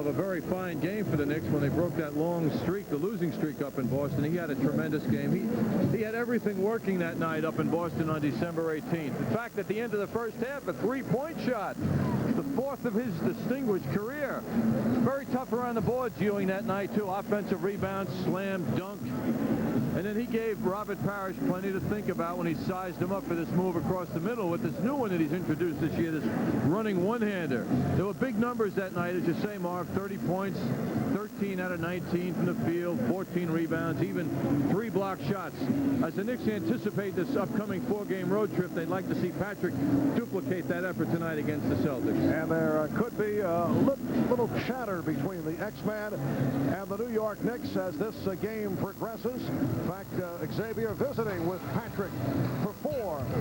a very fine game for the Knicks when they broke that long streak, the losing streak up in Boston. He had a tremendous game. He had everything working that night up in Boston on December 18th. In fact, at the end of the first half, a three-point shot, the fourth of his distinguished career. Very tough around the boards, Ewing, that night, too. Offensive rebound, slam, dunk. And then he gave Robert Parrish plenty to think about when he sized him up for this move across the middle with this new one that he's introduced this year, this running one-hander. There were big numbers that night, as you say, Marv. 30 points, 13 out of 19 from the field, 14 rebounds, even 3 block shots. As the Knicks anticipate this upcoming 4-game road trip, they'd like to see Patrick duplicate that effort tonight against the Celtics. And there could be a little chatter between the X-Man and the New York Knicks as this game progresses. In fact, Xavier visiting with Patrick for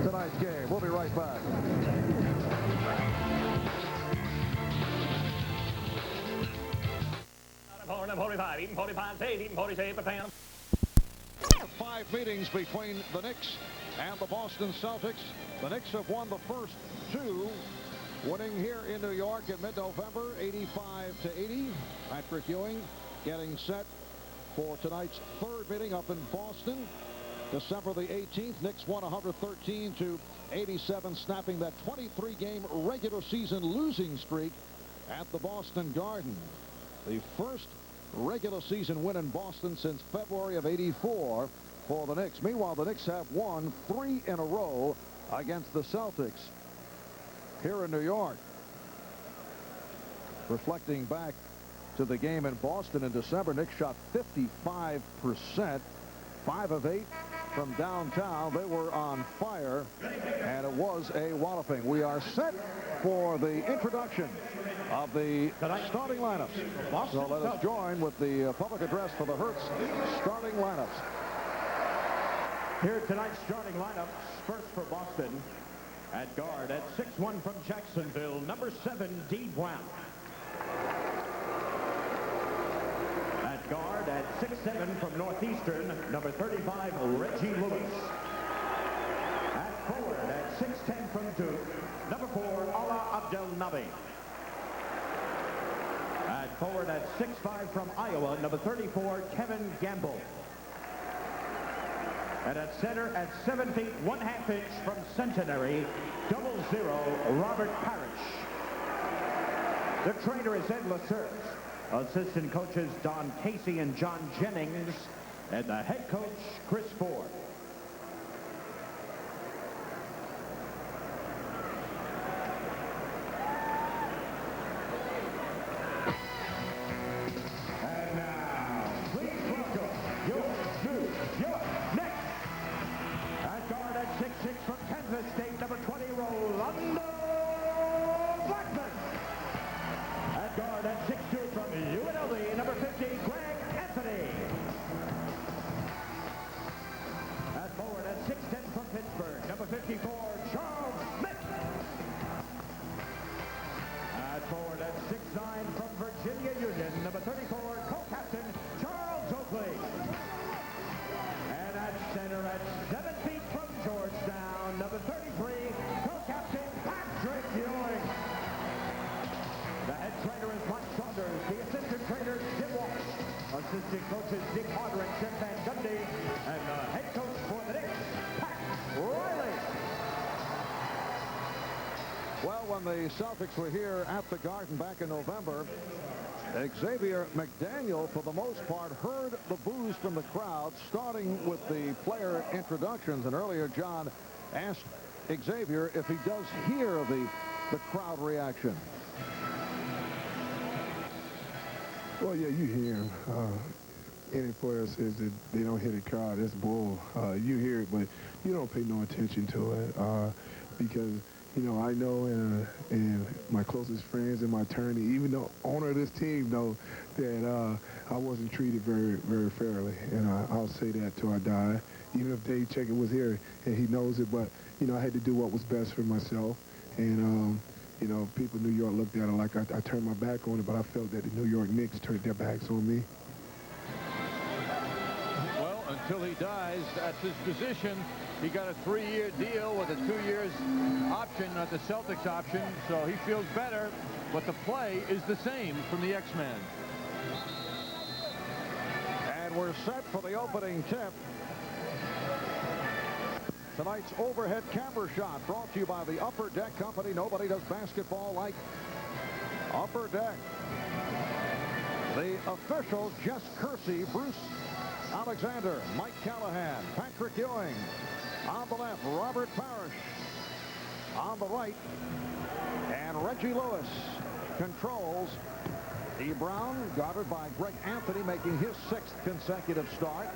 tonight's game. We'll be right back. Five meetings between the Knicks and the Boston Celtics. The Knicks have won the first 2, winning here in New York in mid-November, 85-80. Patrick Ewing getting set for tonight's third meeting up in Boston. December the 18th, Knicks won 113-87, snapping that 23-game regular season losing streak at the Boston Garden. The first regular season win in Boston since February of '84 for the Knicks. Meanwhile, the Knicks have won 3 in a row against the Celtics here in New York. Reflecting back to the game in Boston in December, Knicks shot 55%, 5 of 8 from downtown. They were on fire, and it was a walloping. We are set for the introduction of the starting lineups. So let us join with the public address for the Hertz starting lineups. Here tonight's starting lineups. First for Boston, at guard at 6'1" from Jacksonville, number 7, D. Brown. At guard at 6'7" from Northeastern, number 35, Reggie Lewis. At forward at 6'10" from Duke, number 4, Ala Abdel Nabi. At forward at 6'5" from Iowa, number 34, Kevin Gamble. And at center at 7 feet 1/2 inch from Centenary, 00, Robert Parrish. The trainer is Ed Lasert. Assistant coaches Don Casey and John Jennings, and the head coach Chris Ford. And now, please welcome your New York Knicks. At guard at 6'6" from Kansas State, number 20, Rolando Blackman. At guard at 6'2" from UNLV, number 50, Greg Anthony. At forward at 6'10" from Pittsburgh, number 54, Charles Smith. At forward at 6'9" from Virginia Union, number 34, co-captain Charles Oakley. And at center at 7 feet from Georgetown, number 33, co-captain Patrick Ewing. The head trainer is Mike Saunders. The assistant trainer, Jim Walsh. Assistant coaches Dick Harder and Jeff Van Gundy. And the head coach for the Knicks, Pat Riley. Well, when the Celtics were here at the Garden back in November, Xavier McDaniel, for the most part, heard the boos from the crowd, starting with the player introductions. And earlier, John asked Xavier if he does hear the crowd reaction. Well, yeah, you hear him. Any player says that they don't hear the crowd, that's bull. You hear it, but you don't pay no attention to it because, you know, I know and my closest friends and my attorney, even the owner of this team, know that I wasn't treated very, very fairly. And I'll say that till I die, even if Dave Checkett was here and he knows it. But, you know, I had to do what was best for myself. And, you know, people in New York looked at it like I turned my back on it, but I felt that the New York Knicks turned their backs on me. Well, until he dies. That's his position. He got a 3-year deal with a 2 years option, not the Celtics option, so he feels better, but the play is the same from the X-Man. And we're set for the opening tip. Tonight's overhead camera shot brought to you by the Upper Deck Company. Nobody does basketball like Upper Deck. The officials: Jess Kersey, Bruce Alexander, Mike Callahan, Patrick Ewing. On the left, Robert Parrish. On the right, and Reggie Lewis controls. E. Brown, guarded by Greg Anthony, making his 6th consecutive start.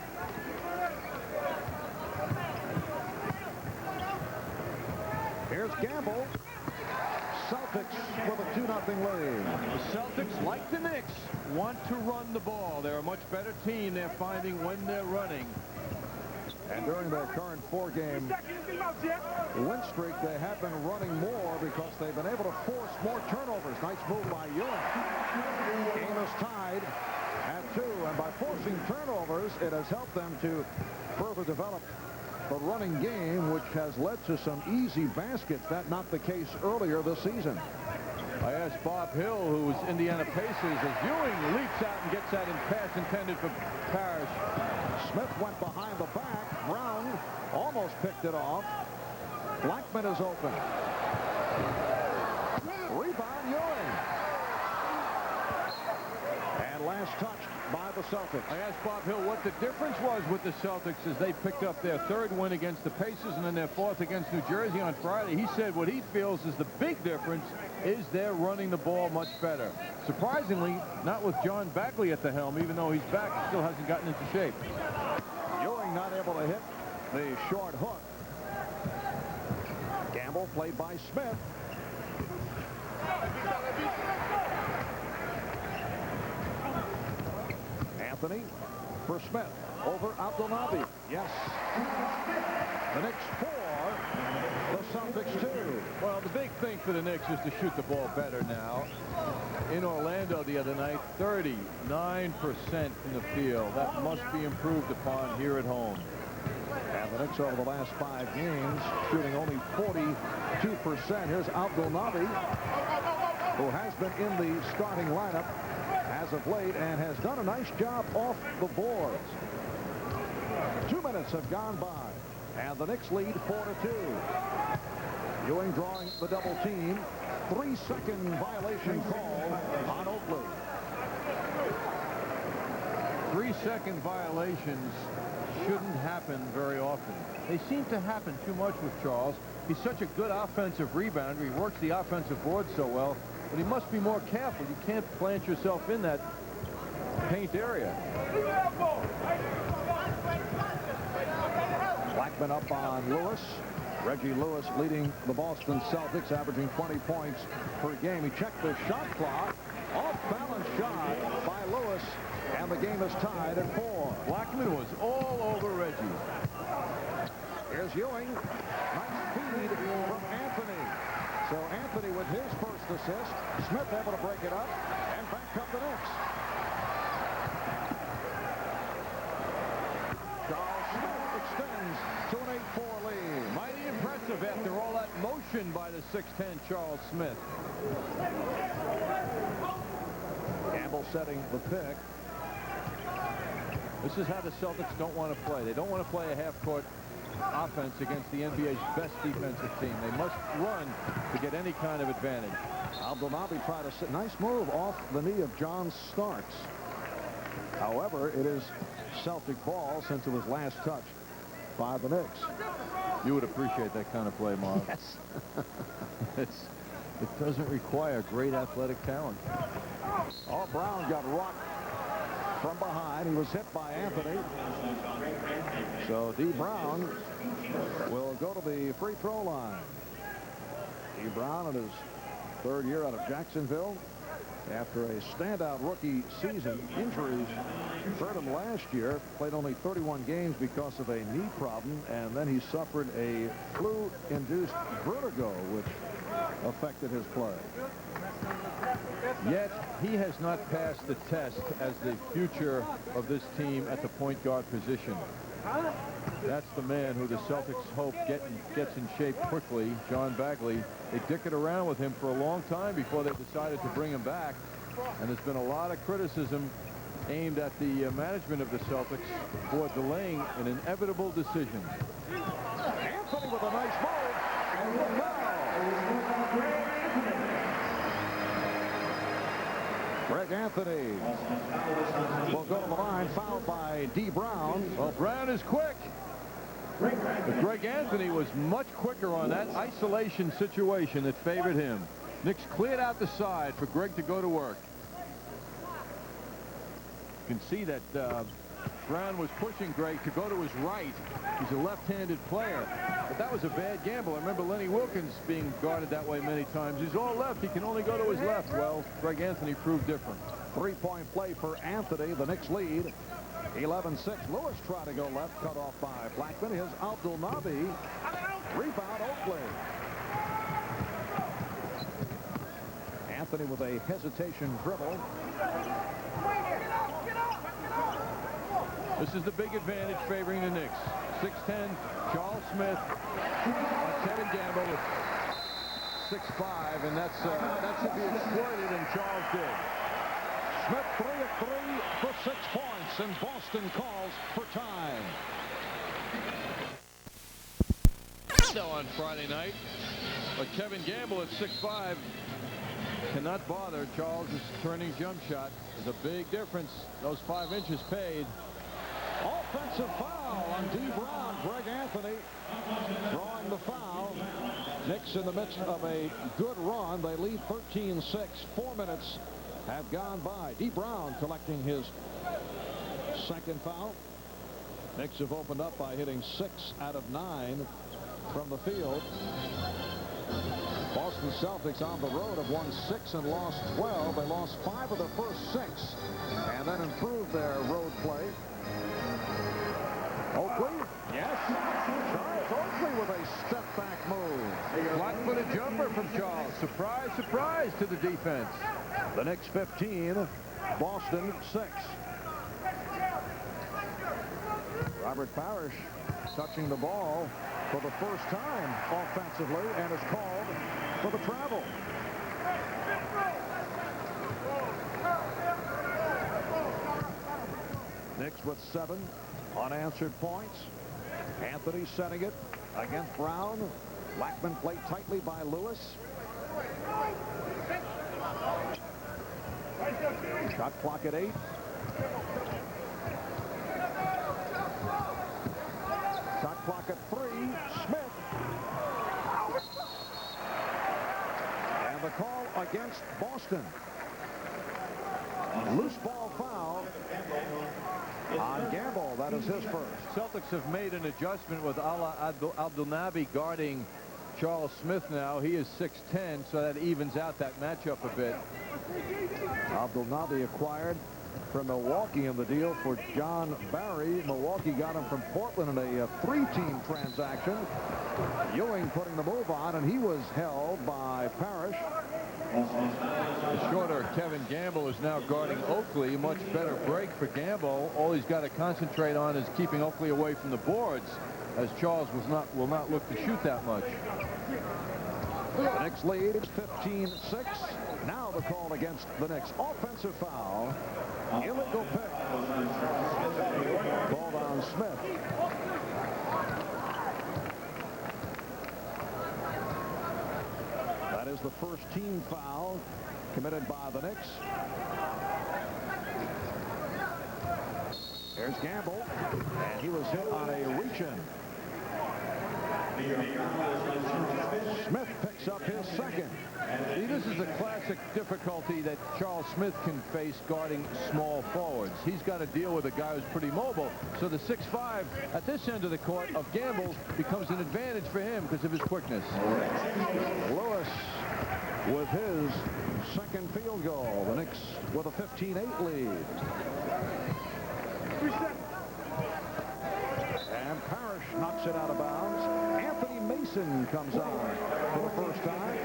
Here's Gamble. Celtics with a 2-0 lead. The Celtics, like the Knicks, want to run the ball. They're a much better team. They're finding when they're running. And during their current 4-game win streak, they have been running more because they've been able to force more turnovers. Nice move by Ewing. Game is tied at 2, and by forcing turnovers, it has helped them to further develop the running game, which has led to some easy baskets. That not the case earlier this season. I asked Bob Hill, who was Indiana Pacers, as Ewing leaps out and gets that in pass intended for Parrish. Smith went behind the back. Brown almost picked it off. Blackman is open. Rebound, Ewing. And last touched by the Celtics. I asked Bob Hill what the difference was with the Celtics as they picked up their 3rd win against the Pacers and then their 4th against New Jersey on Friday. He said what he feels is the big difference is they're running the ball much better. Surprisingly, not with John Bagley at the helm, even though he's back, he still hasn't gotten into shape. Ewing not able to hit the short hook. Gamble played by Smith. Anthony for Smith. Over Abdelnaby. Yes. The Knicks 4. The Celtics 2. Well, the big thing for the Knicks is to shoot the ball better now. In Orlando the other night, 39% from the field. That must be improved upon here at home. And the Knicks over the last 5 games shooting only 42%. Here's Abdelnaby, who has been in the starting lineup as of late and has done a nice job off the boards. 2 minutes have gone by, and the Knicks lead 4-2. Ewing drawing the double team. 3-second violation call on Oakley. 3-second violations shouldn't happen very often. They seem to happen too much with Charles. He's such a good offensive rebounder. He works the offensive board so well, but he must be more careful. You can't plant yourself in that paint area. Blackman up on Lewis. Reggie Lewis leading the Boston Celtics, averaging 20 points per game. He checked the shot clock. Off-balance shot by Lewis, and the game is tied at 4. Blackman was all over Reggie. Here's Ewing. Nice feed from Anthony. So Anthony with his first assist. Smith able to break it up, and back come the Knicks. Charles Smith extends to an 8-4 lead. Mighty impressive after all that motion by the 6'10 Charles Smith. Gamble setting the pick. This is how the Celtics don't want to play. They don't want to play a half-court offense against the NBA's best defensive team. They must run to get any kind of advantage. Abdelnaby tried a nice move off the knee of John Starks. However, it is Celtic ball since it was last touched by the Knicks. You would appreciate that kind of play, Marv. Yes. It doesn't require great athletic talent. Oh, Brown got rocked from behind. He was hit by Anthony. So D. Brown will go to the free throw line. D. Brown in his 3rd year out of Jacksonville. After a standout rookie season, injuries hurt him last year. Played only 31 games because of a knee problem, and then he suffered a flu-induced vertigo, which affected his play. Yet he has not passed the test as the future of this team at the point guard position. That's the man who the Celtics hope gets in shape quickly, John Bagley. They dickered around with him for a long time before they decided to bring him back. And there's been a lot of criticism aimed at the management of the Celtics for delaying an inevitable decision. Anthony with a nice move. And the foul. Greg Anthony will go to the line, fouled by D. Brown. Well, Brown is quick. But Greg Anthony was much quicker on that isolation situation that favored him. Knicks cleared out the side for Greg to go to work. You can see that Brown was pushing Greg to go to his right. He's a left-handed player. But that was a bad gamble. I remember Lenny Wilkins being guarded that way many times. He's all left. He can only go to his left. Well, Greg Anthony proved different. Three-point play for Anthony. The Knicks lead 11-6. Lewis tried to go left, cut off by Blackman. Here's Abdul Nabi. Rebound Oakley. Anthony with a hesitation dribble. This is the big advantage favoring the Knicks. 6'10", Charles Smith, Kevin Gamble with 6'5", and that should be exploited, and Charles did. Smith 3 of 3 for 6 points, and Boston calls for time. So on Friday night, but Kevin Gamble at 6'5" cannot bother Charles' turning jump shot. There's a big difference. Those 5 inches paid. Offensive foul on D. Brown. Greg Anthony drawing the foul. Knicks in the midst of a good run. They lead 13-6. 4 minutes have gone by. D. Brown collecting his second foul. Knicks have opened up by hitting 6 out of 9 from the field. Boston Celtics on the road have won 6 and lost 12. They lost 5 of the first 6 and then improved their road play. Oakley, yes. Charles Oakley with a step-back move. Flat-footed jumper from Charles. Surprise, surprise to the defense. The Knicks 15, Boston 6. Robert Parrish touching the ball for the first time offensively and is called for the travel. Knicks with 7 unanswered points. Anthony setting it against Brown. Blackman played tightly by Lewis. Shot clock at 8. Shot clock at 3. Smith. And the call against Boston. Loose ball foul on Gamble. That is his first. Celtics have made an adjustment with Abdul Nabi guarding Charles Smith now. He is 6'10", so that evens out that matchup a bit. Abdul Nabi acquired from Milwaukee in the deal for John Barry. Milwaukee got him from Portland in a 3-team transaction. Ewing putting the move on, and he was held by Parrish. The shorter Kevin Gamble is now guarding Oakley. Much better break for Gamble. All he's got to concentrate on is keeping Oakley away from the boards, as Charles will not look to shoot that much. The Knicks lead 15-6. Now the call against the Knicks. Offensive foul. Illegal pick. Called on Smith. That is the first team foul committed by the Knicks. There's Gamble, and he was hit on a reach-in. Smith picks up his second. See, this is a classic difficulty that Charles Smith can face guarding small forwards. He's got to deal with a guy who's pretty mobile. So the 6'5" at this end of the court of Gamble becomes an advantage for him because of his quickness. Lewis with his second field goal. The Knicks with a 15-8 lead. And Parrish knocks it out of bounds. Anthony Mason comes on for the first time.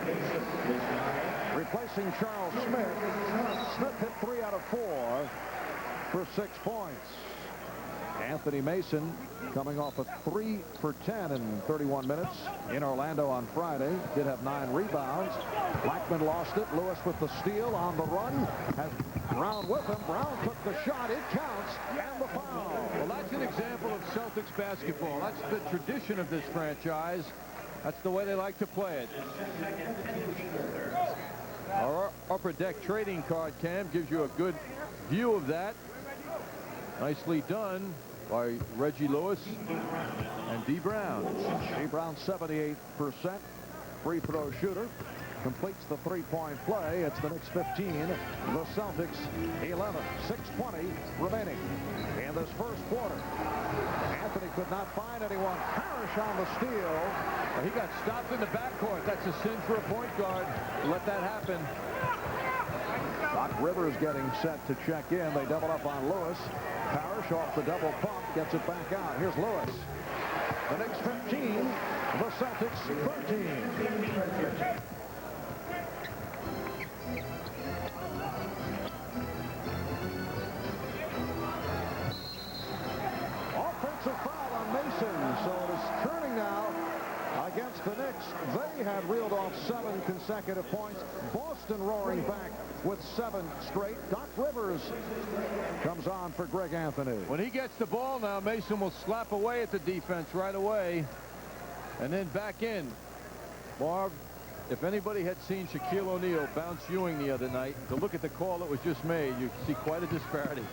replacing Charles Smith. Smith hit 3 out of 4 for 6 points. Anthony Mason coming off a 3 for 10 in 31 minutes in Orlando on Friday. Did have 9 rebounds. Blackman lost it. Lewis with the steal on the run. Has Brown with him. Brown took the shot. It counts. And the foul. Well, that's an example of Celtics basketball. That's the tradition of this franchise. That's the way they like to play it. Our upper deck trading card cam gives you a good view of that. Nicely done by Reggie Lewis and D. Brown. D. Brown, 78% free throw shooter. Completes the three-point play. It's the Knicks 15, the Celtics 11. 6:20 remaining in this first quarter. Anthony could not find anyone. Parrish on the steal. He got stopped in the backcourt. That's a sin for a point guard to let that happen. Doc Rivers getting set to check in. They double up on Lewis. Parrish off the double pump, gets it back out. Here's Lewis. The Knicks 15, the Celtics 13. Offensive foul on Mason, so it is turning now against the Knicks. They had reeled off 7 consecutive points. Boston roaring back with 7 straight. Doc Rivers comes on for Greg Anthony. When he gets the ball now, Mason will slap away at the defense right away and then back in. Marv, if anybody had seen Shaquille O'Neal bounce Ewing the other night, to look at the call that was just made, you see quite a disparity.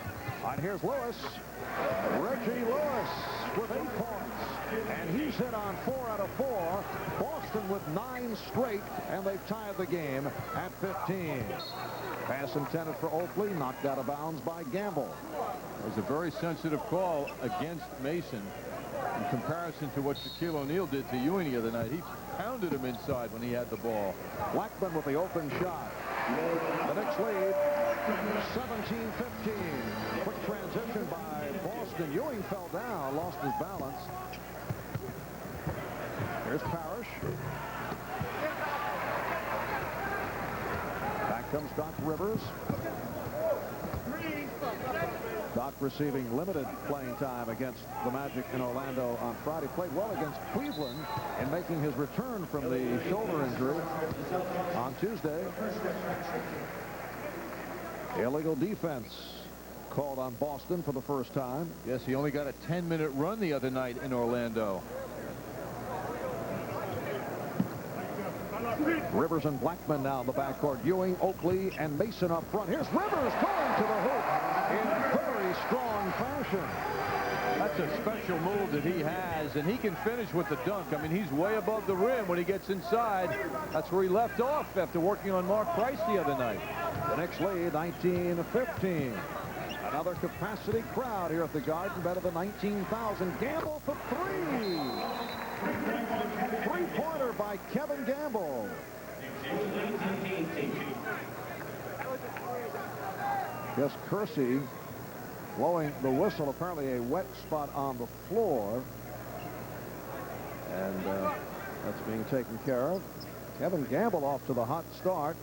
And here's Lewis. Reggie Lewis with 8 points. And he's hit on 4 out of 4. Boston with 9 straight, and they've tied the game at 15. Pass intended for Oakley, knocked out of bounds by Gamble. It was a very sensitive call against Mason in comparison to what Shaquille O'Neal did to Ewing the other night. He pounded him inside when he had the ball. Blackman with the open shot. The Knicks lead 17-15. Quick transition by Boston. Ewing fell down, lost his balance. Here's Parrish. Back comes Doc Rivers. Doc receiving limited playing time against the Magic in Orlando on Friday. Played well against Cleveland in making his return from the shoulder injury on Tuesday. Illegal defense called on Boston for the first time. Yes, he only got a 10-minute run the other night in Orlando. Rivers and Blackman now in the backcourt. Ewing, Oakley, and Mason up front. Here's Rivers going to the hoop in very strong fashion. That's a special move that he has, and he can finish with the dunk. I mean, he's way above the rim when he gets inside. That's where he left off after working on Mark Price the other night. The Knicks lead 19-15. Another capacity crowd here at the Garden, better than 19,000. Gamble for 3. Three-pointer by Kevin Gamble. Yes, Kersey blowing the whistle. Apparently a wet spot on the floor. And that's being taken care of. Kevin Gamble off to the hot start.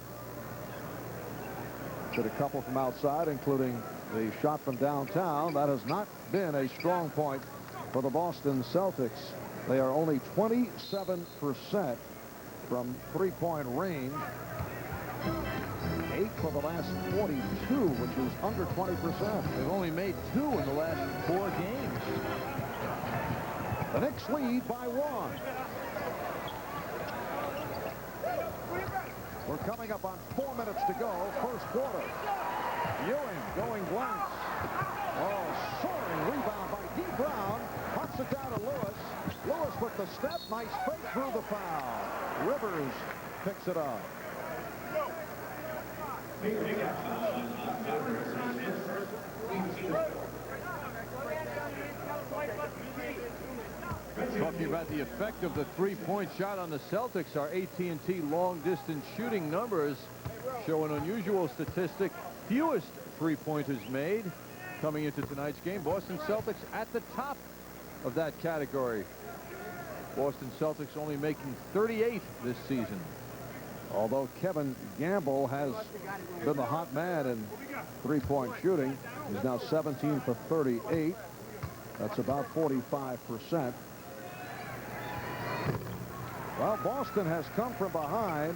Hit a couple from outside, including the shot from downtown. That has not been a strong point for the Boston Celtics. They are only 27% from three-point range. 8 for the last 42, which is under 20%. They've only made 2 in the last 4 games. The Knicks lead by 1. We're coming up on 4 minutes to go, first quarter. Ewing going blanks. Oh, soaring rebound by D. Brown. Puts it down to Lewis. Lewis with the step. Nice fake through the foul. Rivers picks it up. Talking about the effect of the three-point shot on the Celtics, our AT&T long-distance shooting numbers show an unusual statistic. Fewest three-pointers made coming into tonight's game. Boston Celtics at the top of that category. Boston Celtics only making 38 this season. Although Kevin Gamble has been the hot man in three-point shooting. He's now 17 for 38. That's about 45%. Well, Boston has come from behind,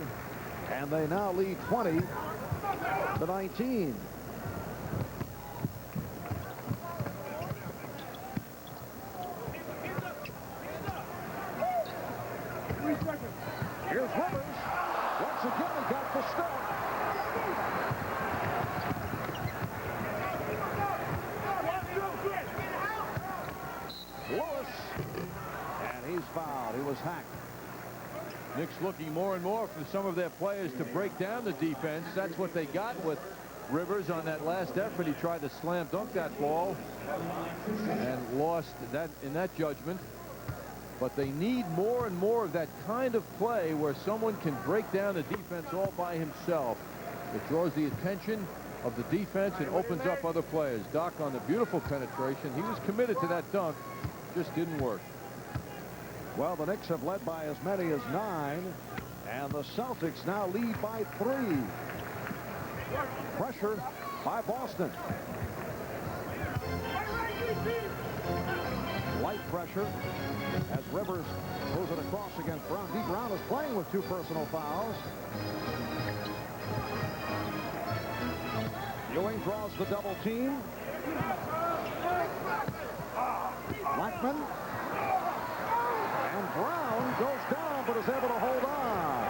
and they now lead 20-19. Here's Rivers. Once again, he got the step. Lewis. And he's fouled. He was hacked. Knicks looking more and more for some of their players to break down the defense. That's what they got with Rivers on that last effort. He tried to slam dunk that ball and lost that in that judgment. But they need more and more of that kind of play where someone can break down the defense all by himself. It draws the attention of the defense and opens up other players. Doc on the beautiful penetration. He was committed to that dunk. Just didn't work. Well, the Knicks have led by as many as 9, and the Celtics now lead by 3. Pressure by Boston. Light pressure as Rivers moves it across against Brown. D. Brown is playing with 2 personal fouls. Ewing draws the double team. Blackman. And Brown goes down but is able to hold on.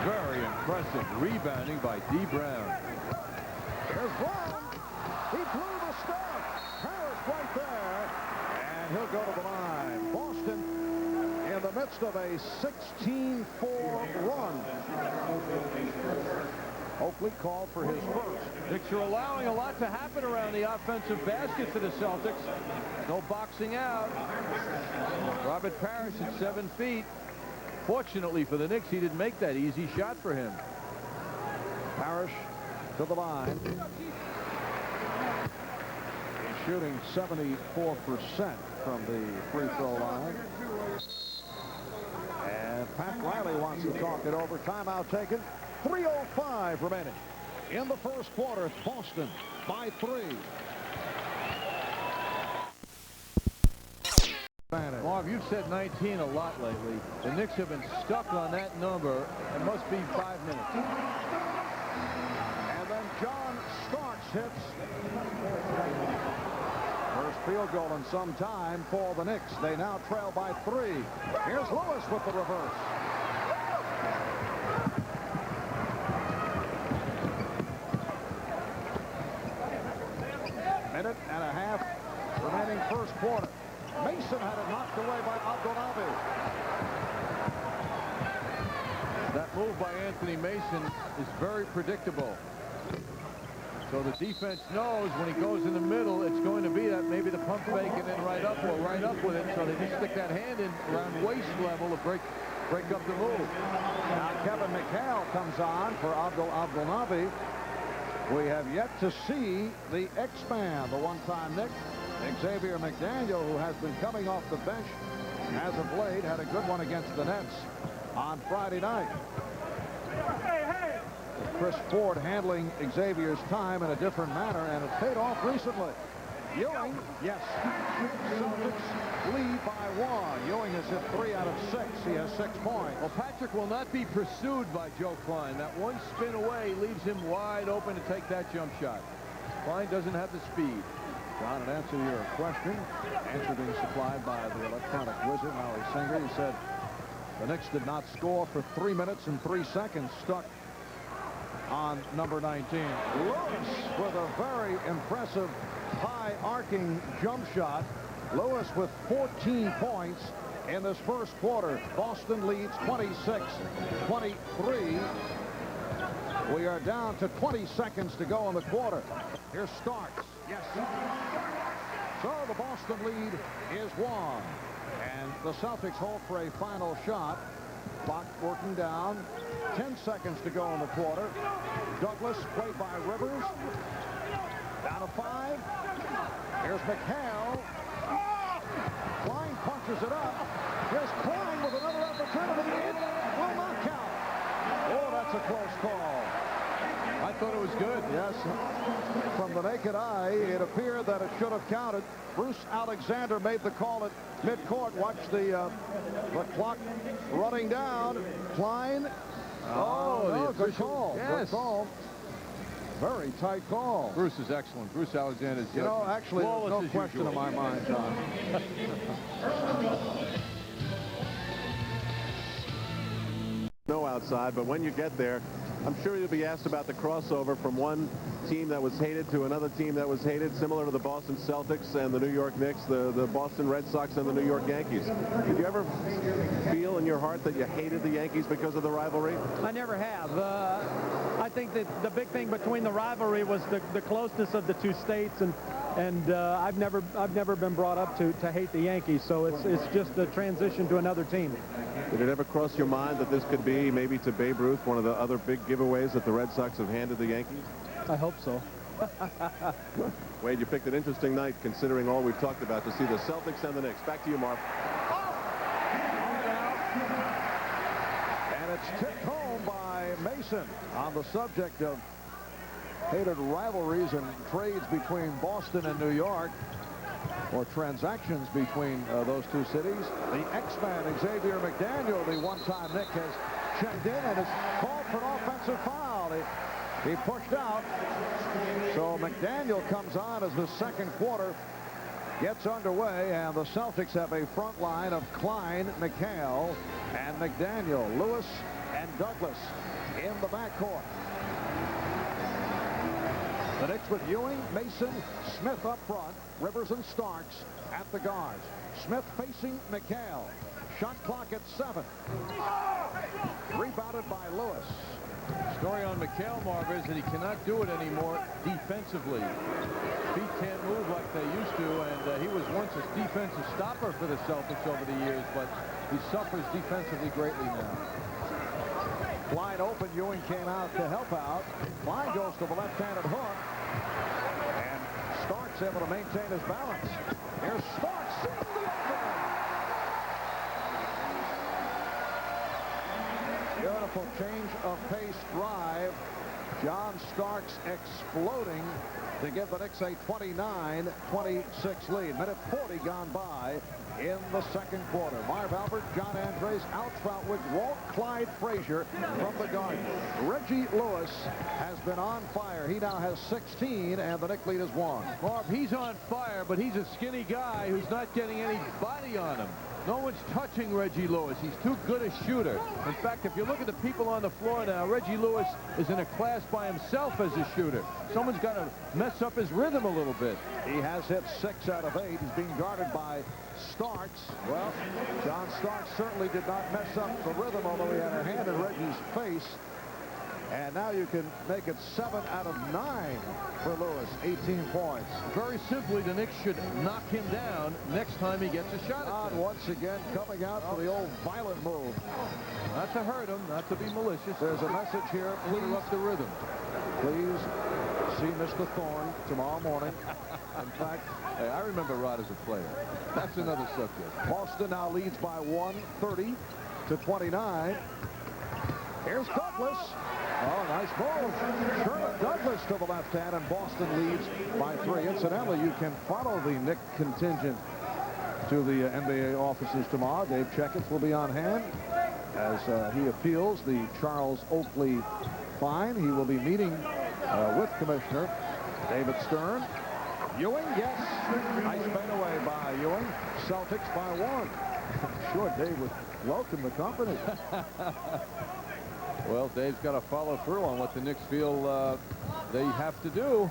Very impressive rebounding by D. Brown. There's Brown. He blew the step. Harris right there. And he'll go to the line. Boston in the midst of a 16-4 run. Oakley called for his first. Knicks are allowing a lot to happen around the offensive basket for the Celtics. No boxing out. Robert Parrish at 7 feet. Fortunately for the Knicks, he didn't make that easy shot for him. Parrish to the line. He's shooting 74% from the free throw line. And Pat Riley wants to talk it over. Timeout taken. 3:05 remaining in the first quarter. Boston by 3. Marv, you've said 19 a lot lately. The Knicks have been stuck on that number. It must be 5 minutes. And then John Starks hits. First field goal in some time for the Knicks. They now trail by 3. Here's Lewis with the reverse. Minute and a half remaining first quarter. Mason had it knocked away by Abdelnaby. That move by Anthony Mason is very predictable. So the defense knows when he goes in the middle, it's going to be that maybe the pump fake and then right up or right up with it. So they just stick that hand in around waist level to break up the move. Now Kevin McHale comes on for Abdelnaby. We have yet to see the X-Man, the one-time Knick. Xavier McDaniel, who has been coming off the bench as of late, had a good one against the Nets on Friday night. Chris Ford handling Xavier's time in a different manner, and it paid off recently. Ewing, yes. Celtics lead by 1. Ewing has hit 3 out of 6. He has 6 points. Well, Patrick will not be pursued by Joe Klein. That one spin away leaves him wide open to take that jump shot. Klein doesn't have the speed. John, in answer to your question, answer being supplied by the electronic wizard, Larry Singer, he said the Knicks did not score for 3 minutes and 3 seconds, stuck on number 19. Lewis with a very impressive high arcing jump shot. Lewis with 14 points in this first quarter. Boston leads 26-23. We are down to 20 seconds to go in the quarter. Here's Starks. Yes. So the Boston lead is 1. And the Celtics hold for a final shot. Clock working down. 10 seconds to go in the quarter. Douglas played by Rivers. Down to 5. Here's McHale. Klein punches it up. Here's Klein with another opportunity. It will not count. Yes, from the naked eye, it appeared that it should have counted. Bruce Alexander made the call at midcourt. Watch the clock running down. Klein. Oh, no, good call. Yes. Good call. Very tight call. Bruce is excellent. Bruce Alexander's You know, actually, there's no question in my mind, John. No outside, but when you get there, I'm sure you'll be asked about the crossover from one team that was hated to another team that was hated, similar to the Boston Celtics and the New York Knicks, the Boston Red Sox and the New York Yankees. Did you ever feel in your heart that you hated the Yankees because of the rivalry? I never have. I think that the big thing between the rivalry was the closeness of the two states, and I've never been brought up to hate the Yankees, so it's just a transition to another team. Did it ever cross your mind that this could be, maybe to Babe Ruth, one of the other big giveaways that the Red Sox have handed the Yankees? I hope so. Wade, you picked an interesting night considering all we've talked about to see the Celtics and the Knicks. Back to you, Marv. And it's tipped home by Mason on the subject of hated rivalries and trades between Boston and New York, or transactions between those two cities. The X-Man, Xavier McDaniel, the one-time Knick, has checked in and is called for an offensive foul. He pushed out. So McDaniel comes on as the second quarter gets underway, and the Celtics have a front line of Klein, McHale, and McDaniel, Lewis, and Douglas in the backcourt. The Knicks with Ewing, Mason, Smith up front, Rivers and Starks at the guards. Smith facing McHale. Shot clock at 7. Rebounded by Lewis. Story on McHale, Marv, is that he cannot do it anymore defensively. Feet can't move like they used to, and he was once a defensive stopper for the Celtics over the years, but he suffers defensively greatly now. Klein open. Ewing came out to help out. Klein goes to the left-handed hook. And Starks able to maintain his balance. Here's Starks. Sees the opening. Beautiful change of pace drive. John Starks exploding to give the Knicks a 29-26 lead. Minute 40 gone by in the second quarter. Marv Albert, John Andres, Al Troutwig, Walt Clyde Frazier from the Garden. Reggie Lewis has been on fire. He now has 16, and the Knick lead is 1. Marv, he's on fire, but he's a skinny guy who's not getting any body on him. No one's touching Reggie Lewis. He's too good a shooter. In fact, if you look at the people on the floor now, Reggie Lewis is in a class by himself as a shooter. Someone's got to mess up his rhythm a little bit. He has hit 6 out of 8. He's being guarded by Starks. Well, John Starks certainly did not mess up the rhythm, although he had a hand in Reggie's face. And now you can make it 7 out of 9 for Lewis. 18 points. Very simply, the Knicks should knock him down next time he gets a shot at him. Once again, coming out for the old violent move. Not to hurt him, not to be malicious. There's a message here. Please Interrupt the rhythm. Please see Mr. Thorne tomorrow morning. In fact, hey, I remember Rod as a player. That's another subject. Boston now leads by 1, 30-29. Here's Douglas. Oh, nice move. Sherman Douglas to the left hand, and Boston leads by 3. Incidentally, you can follow the Knick contingent to the NBA offices tomorrow. Dave Checketts will be on hand as he appeals the Charles Oakley fine. He will be meeting with Commissioner David Stern. Ewing, yes. Nice fadeaway by Ewing. Celtics by 1. I'm sure Dave would welcome the company. Well, Dave's got to follow through on what the Knicks feel they have to do.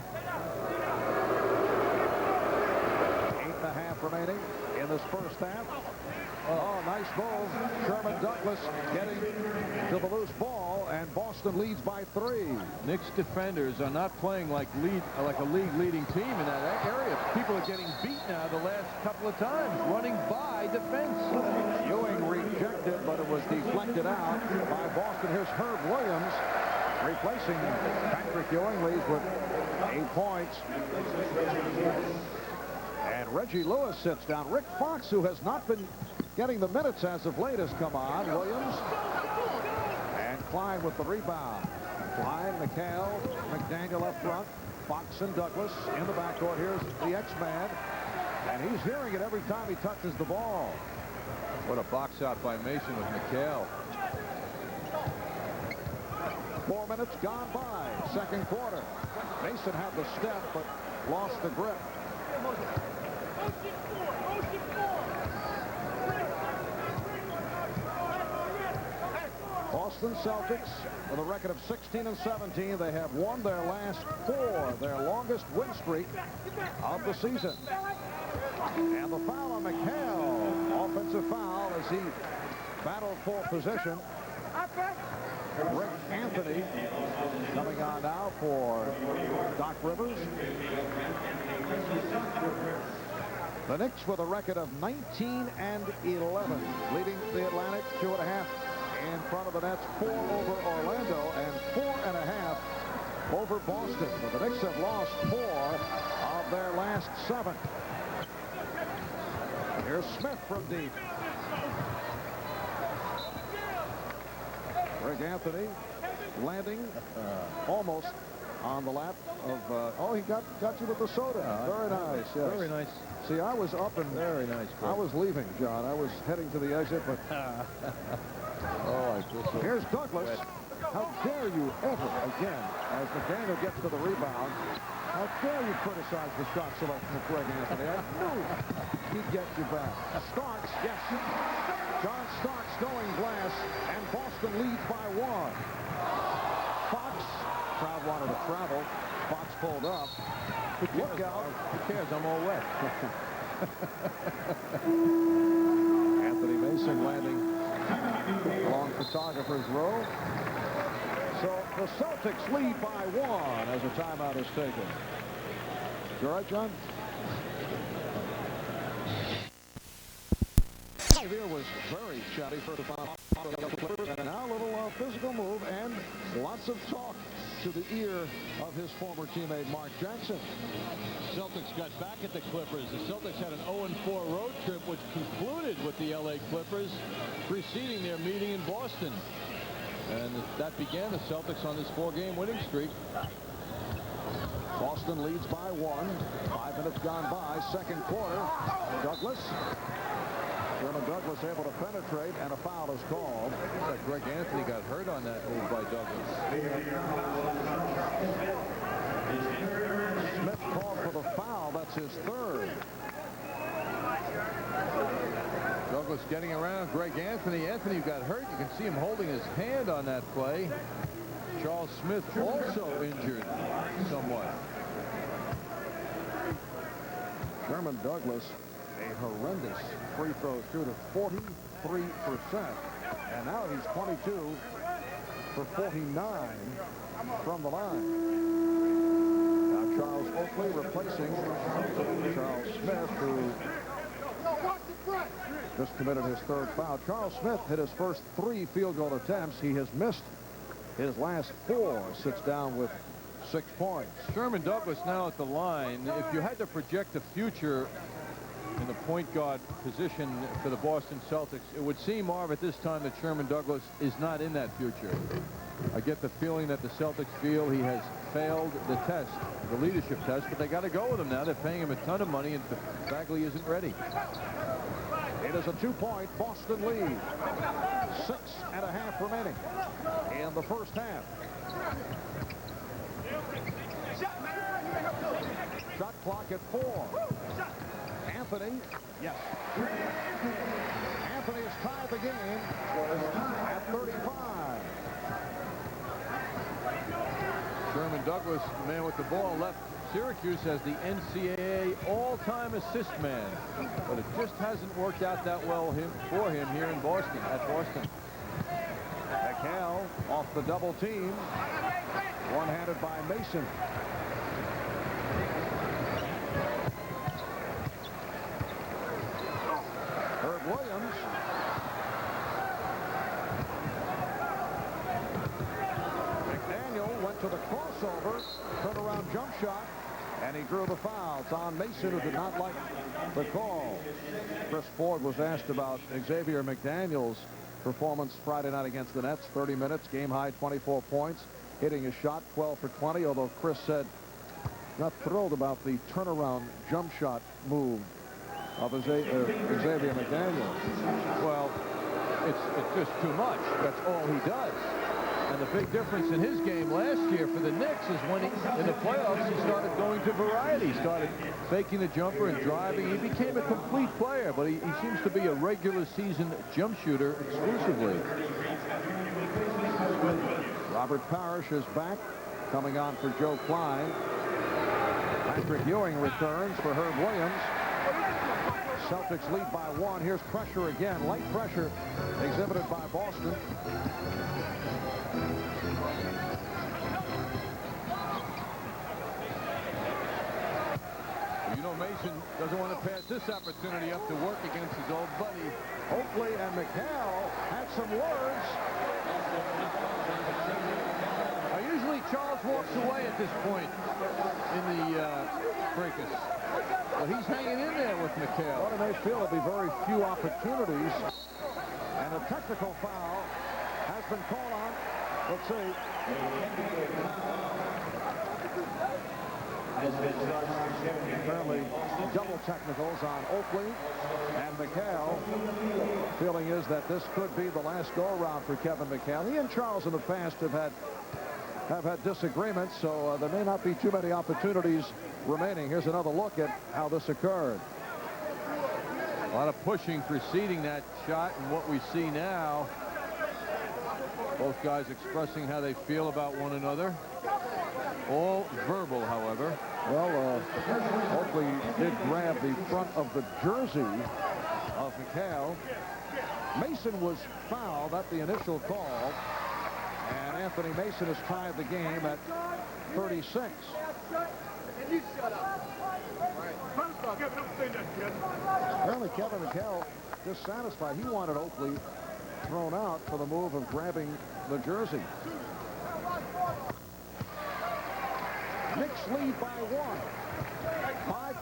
8.5 remaining in this first half. Oh, nice move. Sherman Douglas getting to the loose ball, and Boston leads by 3. Knicks defenders are not playing like a league-leading team in that area. People are getting beat now the last couple of times, running by defense. Ewing rejected, but it was deflected out by Boston. Here's Herb Williams replacing Patrick Ewing. Leads with 8 points. And Reggie Lewis sits down. Rick Fox, who has not been getting the minutes as of late, has come on. Williams and Klein with the rebound. Klein, McHale, McDaniel up front. Fox and Douglas in the backcourt. Here's the X-Man. And he's hearing it every time he touches the ball. What a box out by Mason with McHale. 4 minutes gone by. Second quarter. Mason had the step, but lost the grip. Boston Celtics with a record of 16-17. They have won their last 4, their longest win streak of the season. And the foul on McHale. Offensive foul as he battled for position. Rick Anthony coming on now for Doc Rivers. The Knicks with a record of 19-11, leading the Atlantic 2.5 in front of the Nets, 4 over Orlando and 4.5 over Boston. But the Knicks have lost 4 of their last 7. Here's Smith from deep. Greg Anthony landing almost on the lap of, oh, he got you with the soda. Very nice. Yes. Very nice. See, I was up and Very nice. I was leaving, John. I was heading to the exit, but Oh, I feel so here's Douglas. wet. How dare you ever again, as McDaniel gets to the rebound, how dare you criticize the shot selection of Greg Anthony? I knew he'd get you back. Starks, yes. John Starks going glass, and Boston leads by 1. Fox, crowd wanted to travel. Fox pulled up. Look out. Who cares? I'm all wet. Anthony Mason landing along photographer's row. So the Celtics lead by 1 as a timeout is taken. You all right, John? Xavier was very chatty for the bottom of the Clippers, and now a little physical move and lots of talk to the ear of his former teammate Mark Jackson. Celtics got back at the Clippers. The Celtics had an 0-4 road trip, which concluded with the LA Clippers preceding their meeting in Boston. And that began the Celtics on this 4-game winning streak. Boston leads by 1. 5 minutes gone by. Second quarter. Douglas. Sherman Douglas able to penetrate, and a foul is called. Greg Anthony got hurt on that move by Douglas. Smith called for the foul. That's his 3rd. Douglas getting around Greg Anthony. Anthony got hurt. You can see him holding his hand on that play. Charles Smith also injured somewhat. Sherman Douglas, a horrendous free throw shooter, 43%. And now he's 22 for 49 from the line. Now Charles Oakley replacing Charles Smith, who just committed his 3rd foul. Charles Smith hit his first 3 field goal attempts. He has missed his last 4. Sits down with 6 points. Sherman Douglas now at the line. If you had to project the future in the point guard position for the Boston Celtics, it would seem, Marv, at this time that Sherman Douglas is not in that future. I get the feeling that the Celtics feel he has failed the test, the leadership test, but they got to go with him now. They're paying him a ton of money, and Bagley isn't ready. It is a 2-point Boston lead. 6.5 remaining in the first half. Shot clock at 4. Anthony, yes. Anthony has tied the game at 35. Sherman Douglas, the man with the ball, left Syracuse as the NCAA all-time assist man, but it just hasn't worked out that well for him here in Boston, at Boston. McHale off the double team, one-handed by Mason. Herb Williams. McDaniel went to the crossover, turnaround jump shot, and he drew the foul. It's on Mason, who did not like the call. Chris Ford was asked about Xavier McDaniel's performance Friday night against the Nets. 30 minutes, game high 24 points, hitting his shot 12 for 20, although Chris said not thrilled about the turnaround jump shot move of Xavier McDaniel. Well, it's just too much. That's all he does. And the big difference in his game last year for the Knicks is when in the playoffs, he started going to variety. He started faking the jumper and driving. He became a complete player, but he seems to be a regular season jump shooter exclusively. Robert Parrish is back, coming on for Joe Klein. Patrick Ewing returns for Herb Williams. Celtics lead by 1. Here's pressure again. Light pressure exhibited by Boston. You know, Mason doesn't want to pass this opportunity up to work against his old buddy. Oakley and McHale had some words. Usually Charles walks away at this point in the fracas. But he's hanging in there with McHale. What do they feel? There'll be very few opportunities. And a technical foul has been called on. Let's see. Apparently double technicals on Oakley and McHale. Feeling is that this could be the last go-around for Kevin McHale. He and Charles in the past have had disagreements, so there may not be too many opportunities remaining. Here's another look at how this occurred. A lot of pushing preceding that shot, and what we see now, both guys expressing how they feel about one another. All verbal, however. Well, Oakley did grab the front of the jersey of McHale. Mason was fouled at the initial call, and Anthony Mason has tied the game at 36. And you shut up. Apparently Kevin McHale dissatisfied. He wanted Oakley thrown out for the move of grabbing the jersey. Knicks lead by 1.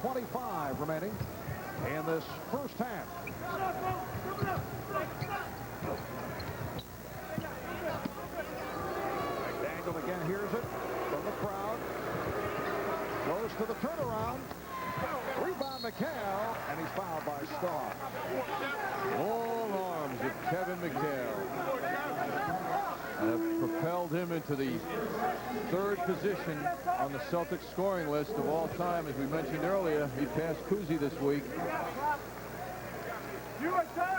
5:25 remaining in this first half. McDaniel again hears it from the crowd. Goes to the turnaround. Rebound McHale, and he's fouled by Starr. All arms of Kevin McHale have propelled him into the 3rd position on the Celtics scoring list of all time. As we mentioned earlier, he passed Cousy this week.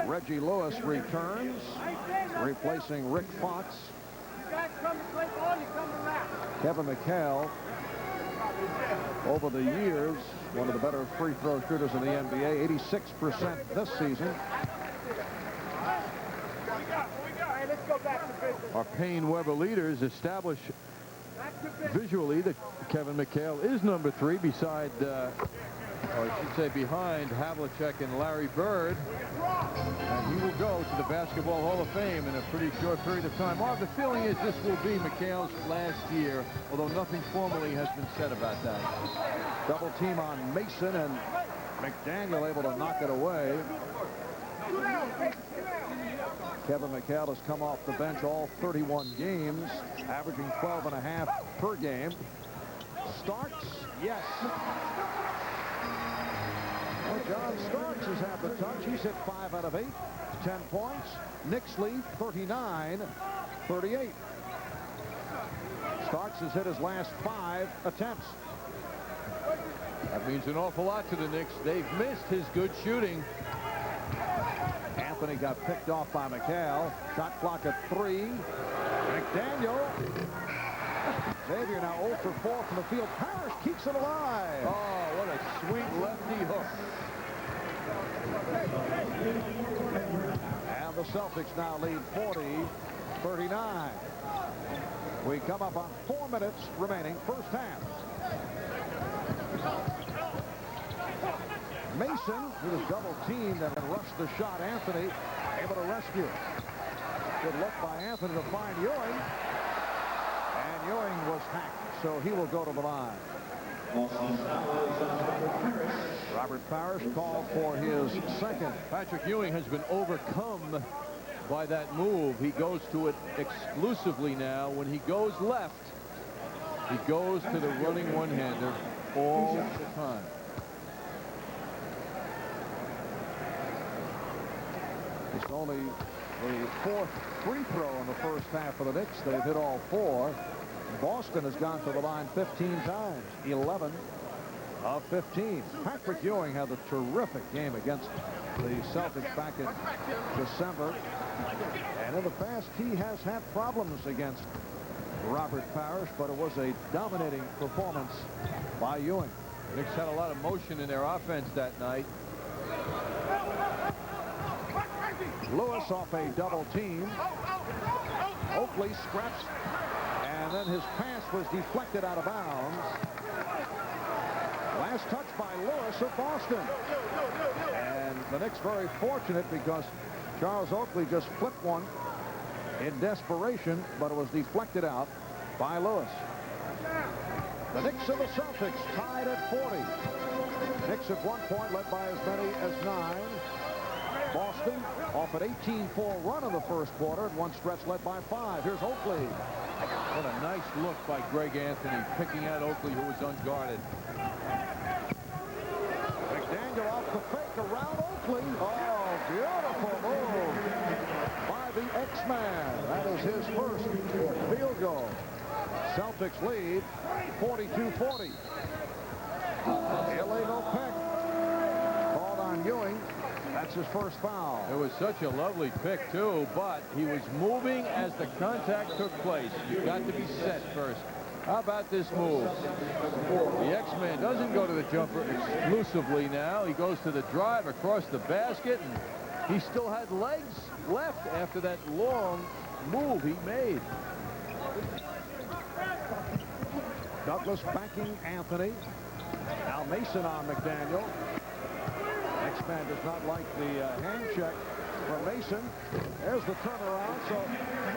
Reggie Lewis returns, replacing Rick Fox. Kevin McHale, over the years, one of the better free throw shooters in the NBA, 86% this season. Our Payne Weber leaders establish visually that Kevin McHale is number 3 beside, or I should say behind, Havlicek and Larry Bird. And he will go to the Basketball Hall of Fame in a pretty short period of time. Marv, the feeling is this will be McHale's last year, although nothing formally has been said about that. Double team on Mason, and McDaniel able to knock it away. Kevin McHale has come off the bench all 31 games, averaging 12.5 per game. Starks, yes. Well, John Starks has had the touch. He's hit 5 out of 8, 10 points. Knicks lead 39-38. Starks has hit his last 5 attempts. That means an awful lot to the Knicks. They've missed his good shooting. Anthony got picked off by McHale. Shot clock at 3. McDaniel. Xavier now 0 for 4 from the field. Parrish keeps it alive. Oh, what a sweet lefty hook. And the Celtics now lead 40-39. We come up on 4 minutes remaining, first half. Mason, who was double teamed and rushed the shot. Anthony able to rescue. Good look by Anthony to find Ewing. And Ewing was hacked, so he will go to the line. Robert Parrish called for his second. Patrick Ewing has been overcome by that move. He goes to it exclusively now. When he goes left, he goes to the running one-hander all the time. It's only the 4th free throw in the first half of the Knicks. They've hit all 4. Boston has gone to the line 15 times, 11 of 15. Patrick Ewing had a terrific game against the Celtics back in December. And in the past, he has had problems against Robert Parrish, but it was a dominating performance by Ewing. The Knicks had a lot of motion in their offense that night. Lewis off a double team. Oakley scraps, and then his pass was deflected out of bounds. Last touch by Lewis of Boston. And the Knicks very fortunate because Charles Oakley just flipped one in desperation, but it was deflected out by Lewis. The Knicks and the Celtics tied at 40. Knicks at one point led by as many as 9. Boston off an 18-4 run in the first quarter. At one stretch led by 5. Here's Oakley. What a nice look by Greg Anthony, picking out Oakley, who was unguarded. McDaniel off the fake around Oakley. Oh, beautiful move by the X-Man. That is his first field goal. Celtics lead 42-40. Illegal pick called on Ewing. That's his first foul. It was such a lovely pick, too, but he was moving as the contact took place. You've got to be set first. How about this move? The X-Man doesn't go to the jumper exclusively now. He goes to the drive across the basket, and he still had legs left after that long move he made. Douglas backing Anthony. Now Mason on McDaniel. X-Man does not like the hand check from Mason. There's the turnaround. So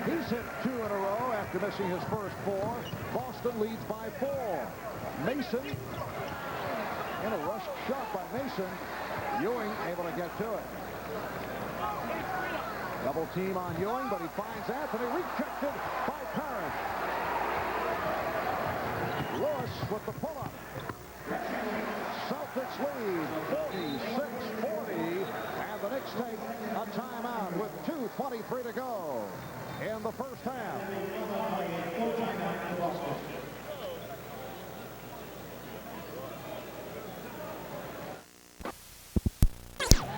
he's hit 2 in a row after missing his first 4. Boston leads by 4. Mason in a rush shot by Mason. Ewing able to get to it. Double team on Ewing, but he finds Anthony. Rejected by Parrish. Lewis with the pull-up. Celtics lead 46-40, and the Knicks take a timeout with 2:23 to go in the first half.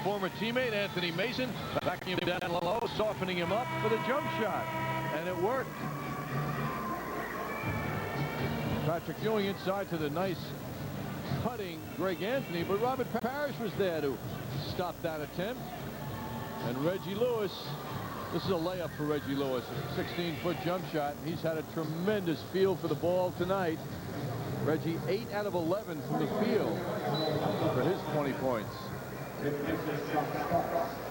Former teammate Anthony Mason backing him down low, softening him up for the jump shot, and it worked. Patrick Ewing inside to the nice cutting Greg Anthony, but Robert Parrish was there to stop that attempt. And Reggie Lewis, this is a layup for Reggie Lewis, a 16-foot jump shot. He's had a tremendous feel for the ball tonight. Reggie 8 out of 11 from the field for his 20 points.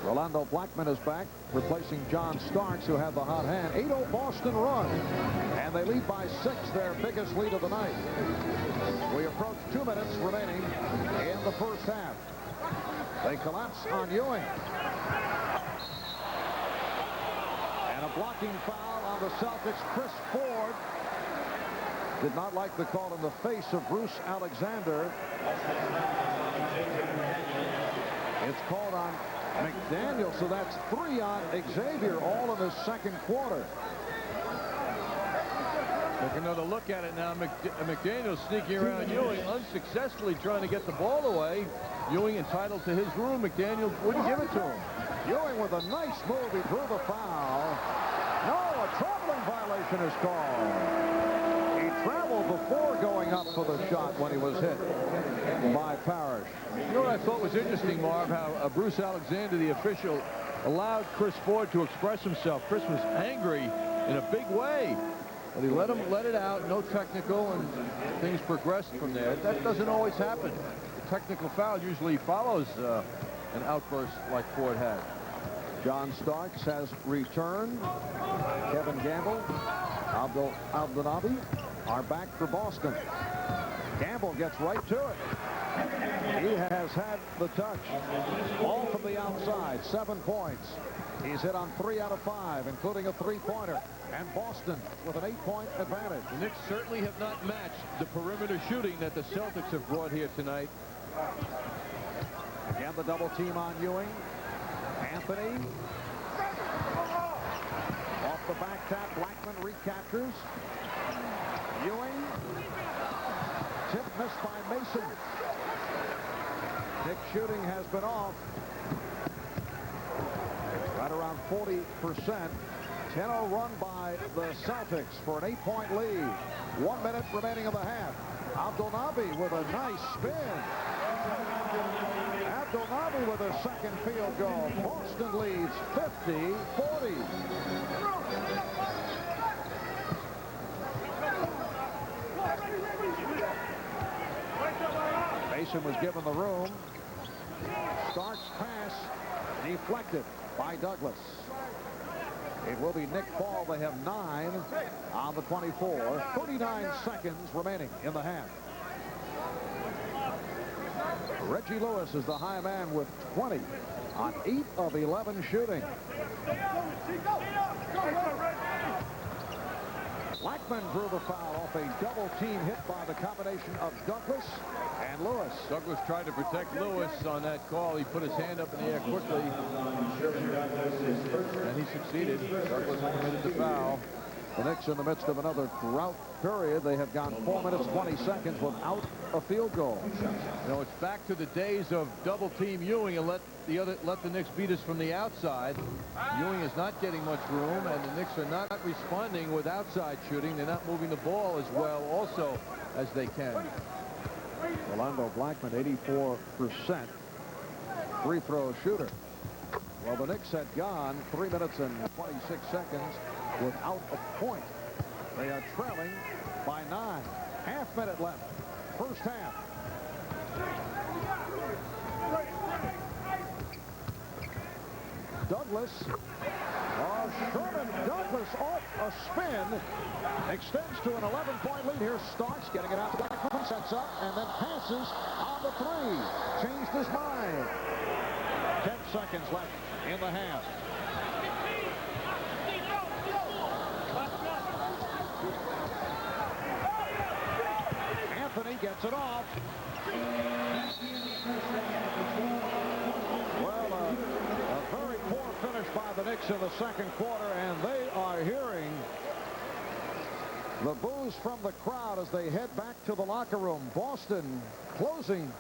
Rolando Blackman is back, replacing John Starks, who had the hot hand. 8-0 Boston run, and they lead by 6, their biggest lead of the night. We approach 2 minutes remaining in the first half. They collapse on Ewing. And a blocking foul on the Celtics. Chris Ford did not like the call in the face of Bruce Alexander. It's called on McDaniel, so that's 3 on Xavier, all in the second quarter. Take another look at it now. McDaniel sneaking around Ewing, unsuccessfully trying to get the ball away. Ewing entitled to his room. McDaniel wouldn't give it to him. Ewing with a nice move. He drew the foul. No, a traveling violation is called. He traveled before going up for the shot when he was hit by Parrish. You know what I thought was interesting, Marv, how Bruce Alexander, the official, allowed Chris Ford to express himself. Chris was angry in a big way, but he let it out, no technical, and things progressed from there. That doesn't always happen. The technical foul usually follows an outburst like Ford had. John Starks has returned. Kevin Gamble, Abdelnabi are back for Boston. Gamble gets right to it. He has had the touch. All from the outside. 7 points. He's hit on 3 out of 5, including a 3-pointer. And Boston with an 8-point advantage. The Knicks certainly have not matched the perimeter shooting that the Celtics have brought here tonight. Again, the double team on Ewing. Anthony. Off the back tap, Blackman recaptures. Ewing. Tip missed by Mason. Knicks shooting has been off. Right around 40%. 10-0 run by the Celtics for an 8-point lead. 1 minute remaining of the half. Abdelnaby with a nice spin. Abdelnaby with a second field goal. Boston leads 50-40. Mason was given the room. Starks pass deflected by Douglas. It will be Nick Paul. They have 9 on the 24. 39 seconds remaining in the half. Reggie Lewis is the high man with 20 on 8 of 11 shooting. Blackman drew the foul off a double team hit by the combination of Douglas and Lewis. Douglas tried to protect Lewis on that call. He put his hand up in the air quickly, and he succeeded. Douglas committed the foul. The Knicks in the midst of another drought period. They have gone 4 minutes 20 seconds without a field goal. You know, it's back to the days of double team Ewing and let the Knicks beat us from the outside. Ewing is not getting much room, and the Knicks are not responding with outside shooting. They're not moving the ball as well also as they can. Orlando Blackman, 84% free throw shooter. Well, the Knicks had gone 3 minutes and 26 seconds without a point. They are trailing by 9. Half minute left. First half. Douglas. Sherman Douglas off a spin. Extends to an 11-point lead. Here's Starks getting it out. Blackman sets up and then passes on the 3. Changed his mind. 10 seconds left in the half. Anthony gets it off. Well, a very poor finish by the Knicks in the second quarter, and they are hearing the boos from the crowd as they head back to the locker room. Boston closing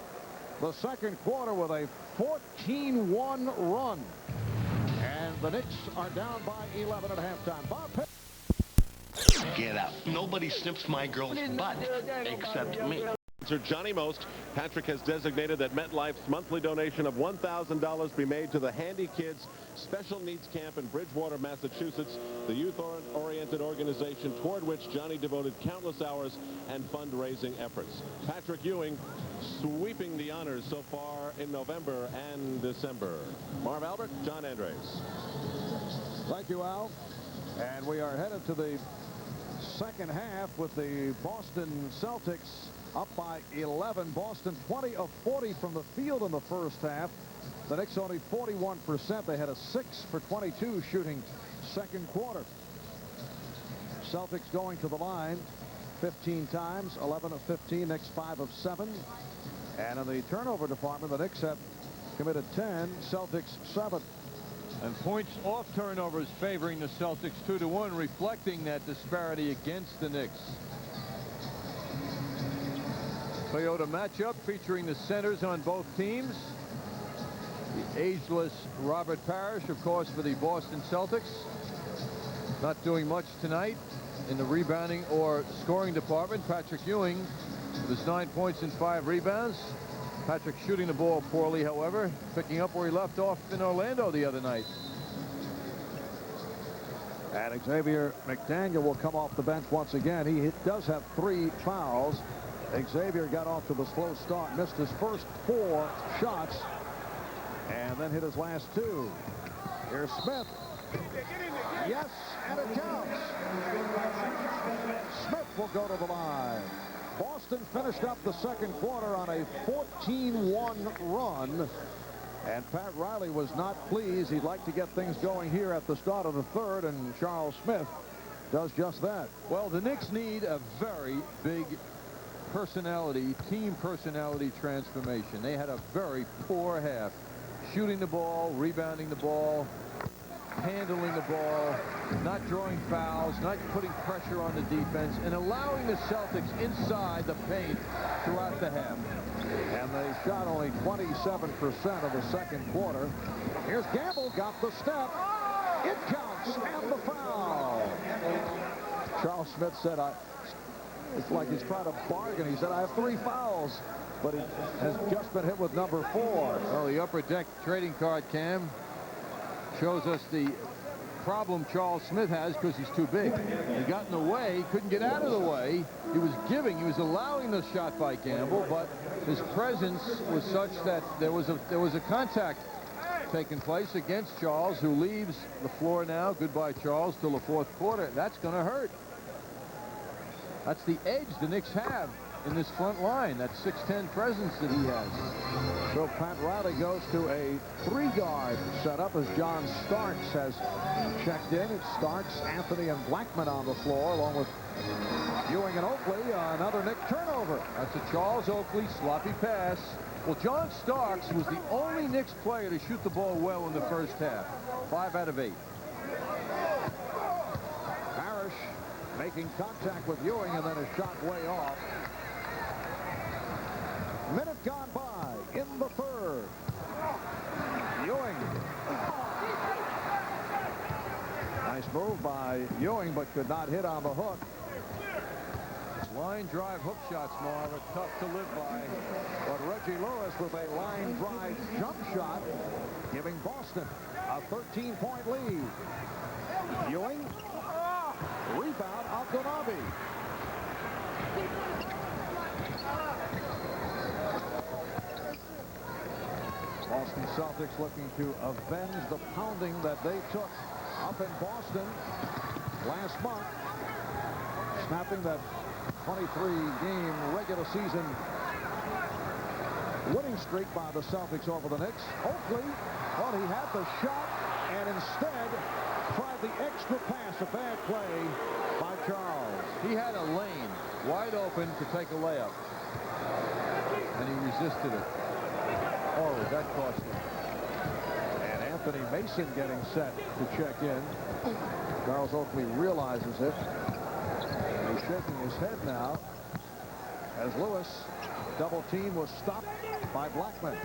the second quarter with a 14-1 run. And the Knicks are down by 11 at halftime. Bob Pitt. Get out. Nobody sniffs my girl's butt except me. Johnny Most. Patrick has designated that MetLife's monthly donation of $1,000 be made to the Handy Kids Special Needs Camp in Bridgewater, Massachusetts, the youth-oriented organization toward which Johnny devoted countless hours and fundraising efforts. Patrick Ewing sweeping the honors so far in November and December. Marv Albert, John Andres. Thank you, Al. And we are headed to the second half with the Boston Celtics up by 11. Boston 20 of 40 from the field in the first half. The Knicks only 41%. They had a 6 for 22 shooting second quarter. Celtics going to the line 15 times, 11 of 15. Knicks 5 of 7. And in the turnover department, the Knicks have committed 10, Celtics 7. And points off turnovers favoring the Celtics 2-1, reflecting that disparity against the Knicks. Toyota matchup featuring the centers on both teams. The ageless Robert Parrish, of course, for the Boston Celtics. Not doing much tonight in the rebounding or scoring department. Patrick Ewing with his 9 points and 5 rebounds. Patrick shooting the ball poorly, however, picking up where he left off in Orlando the other night. And Xavier McDaniel will come off the bench once again. He does have 3 fouls. Xavier got off to the slow start, missed his first 4 shots, and then hit his last 2. Here's Smith. Yes, and it counts. Smith will go to the line. Boston finished up the second quarter on a 14-1 run. And Pat Riley was not pleased. He'd like to get things going here at the start of the third, and Charles Smith does just that. Well, the Knicks need a very big team personality transformation. They had a very poor half. Shooting the ball, rebounding the ball, handling the ball, not drawing fouls, not putting pressure on the defense, and allowing the Celtics inside the paint throughout the half. And they shot only 27% of the second quarter. Here's Gamble, got the step. It counts, and the foul. Charles Smith said, it's like he's trying to bargain. He said, I have 3 fouls, but he has just been hit with number 4. Well, the upper deck trading card cam shows us the problem Charles Smith has because he's too big. He got in the way, he couldn't get out of the way. He was allowing the shot by Gamble, but his presence was such that there was a contact taking place against Charles, who leaves the floor now. Goodbye, Charles, till the fourth quarter. That's going to hurt. That's the edge the Knicks have in this front line, that 6'10" presence that he has. So Pat Riley goes to a 3-guard setup as John Starks has checked in. It's Starks, Anthony, and Blackman on the floor, along with Ewing and Oakley. Another Knick turnover. That's a Charles Oakley sloppy pass. Well, John Starks was the only Knicks player to shoot the ball well in the first half. 5 out of 8. Parrish making contact with Ewing, and then a shot way off. Minute gone by in the third. Ewing. Nice move by Ewing, but could not hit on the hook. Line drive hook shots, Marv, are tough to live by. But Reggie Lewis with a line drive jump shot, giving Boston a 13-point lead. Ewing. Rebound, Abdelnaby. Boston Celtics looking to avenge the pounding that they took up in Boston last month, snapping that 23-game regular season winning streak by the Celtics over the Knicks. Oakley thought he had the shot and instead tried the extra pass. A bad play by Charles. He had a lane wide open to take a layup, and he resisted it. Oh, that cost him. And Anthony Mason getting set to check in. Charles Oakley realizes it. And he's shaking his head now as Lewis, double team, was stopped by Blackman.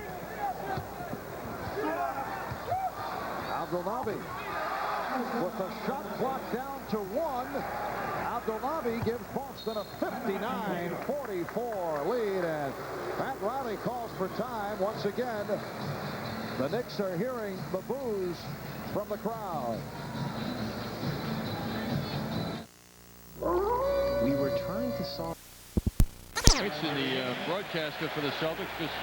Abdelnaby with the shot clock down to 1. Abdelnaby gives Boston a 59-44 lead, and Pat Riley calls for time once again. The Knicks are hearing the boos from the crowd. We were trying to solve. The broadcaster for the Celtics just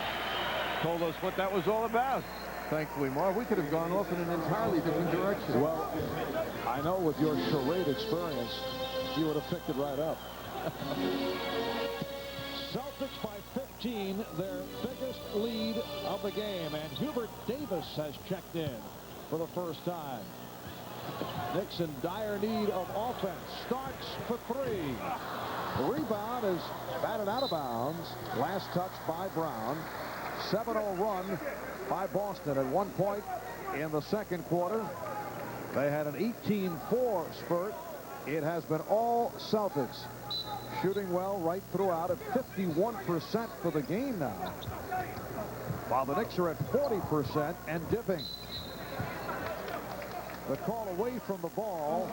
told us what that was all about. Thankfully, Marv, we could have gone off in an entirely different direction. Well, I know with your charade experience, you would have picked it right up. Celtics by 15, their biggest lead of the game, and Hubert Davis has checked in for the first time. Knicks in dire need of offense. Starks for 3. The rebound is batted out of bounds. Last touch by Brown. 7-0 run by Boston at one point in the second quarter. They had an 18-4 spurt. It has been all Celtics. Shooting well right throughout at 51% for the game now, while the Knicks are at 40% and dipping. The call away from the ball.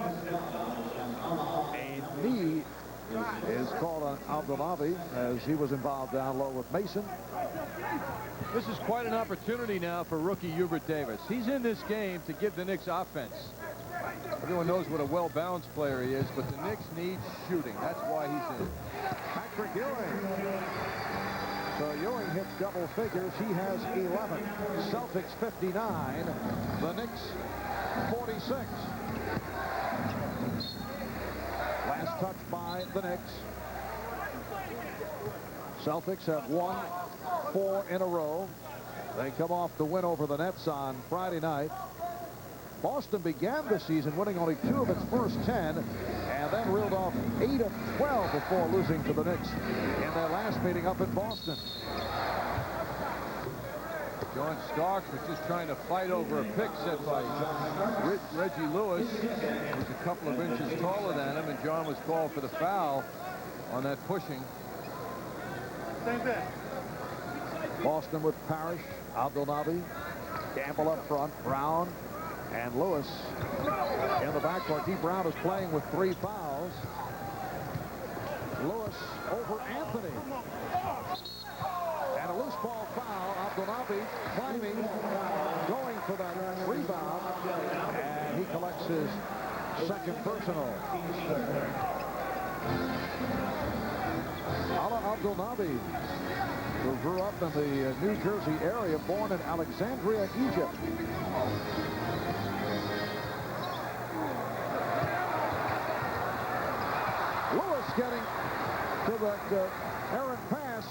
A knee is called on Abdelnaby as he was involved down low with Mason. This is quite an opportunity now for rookie Hubert Davis. He's in this game to give the Knicks offense. Everyone knows what a well-balanced player he is, but the Knicks need shooting. That's why he's in. Patrick Ewing. So Ewing hits double figures. He has 11. Celtics 59. The Knicks 46. Last touch by the Knicks. Celtics have won 4 in a row. They come off the win over the Nets on Friday night. Boston began the season winning only 2 of its first 10 and then reeled off 8 of 12 before losing to the Knicks in their last meeting up in Boston. John Starks was just trying to fight over a pick set by Reggie Lewis, who's a couple of inches taller than him, and John was called for the foul on that pushing. Same thing. Boston with Parrish, Abdelnaby, Gamble up front, Brown, and Lewis in the backcourt. D. Brown is playing with 3 fouls. Lewis over Anthony. And a loose ball foul. Abdelnaby climbing, going for that rebound, and he collects his second personal. Ala Abdelnaby, who grew up in the New Jersey area, born in Alexandria, Egypt. Lewis getting to the errant pass.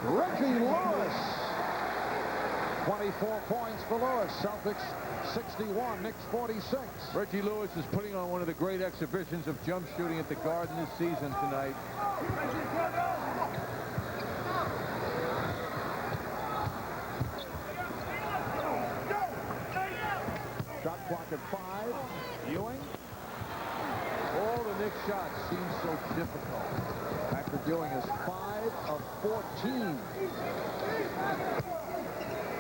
Reggie Lewis. 24 points for Lewis. Celtics 61, Knicks 46. Reggie Lewis is putting on one of the great exhibitions of jump shooting at the Garden this season tonight. Shot clock at 5. Ewing. All the Knicks shots seem so difficult. Patrick Ewing is 5 of 14.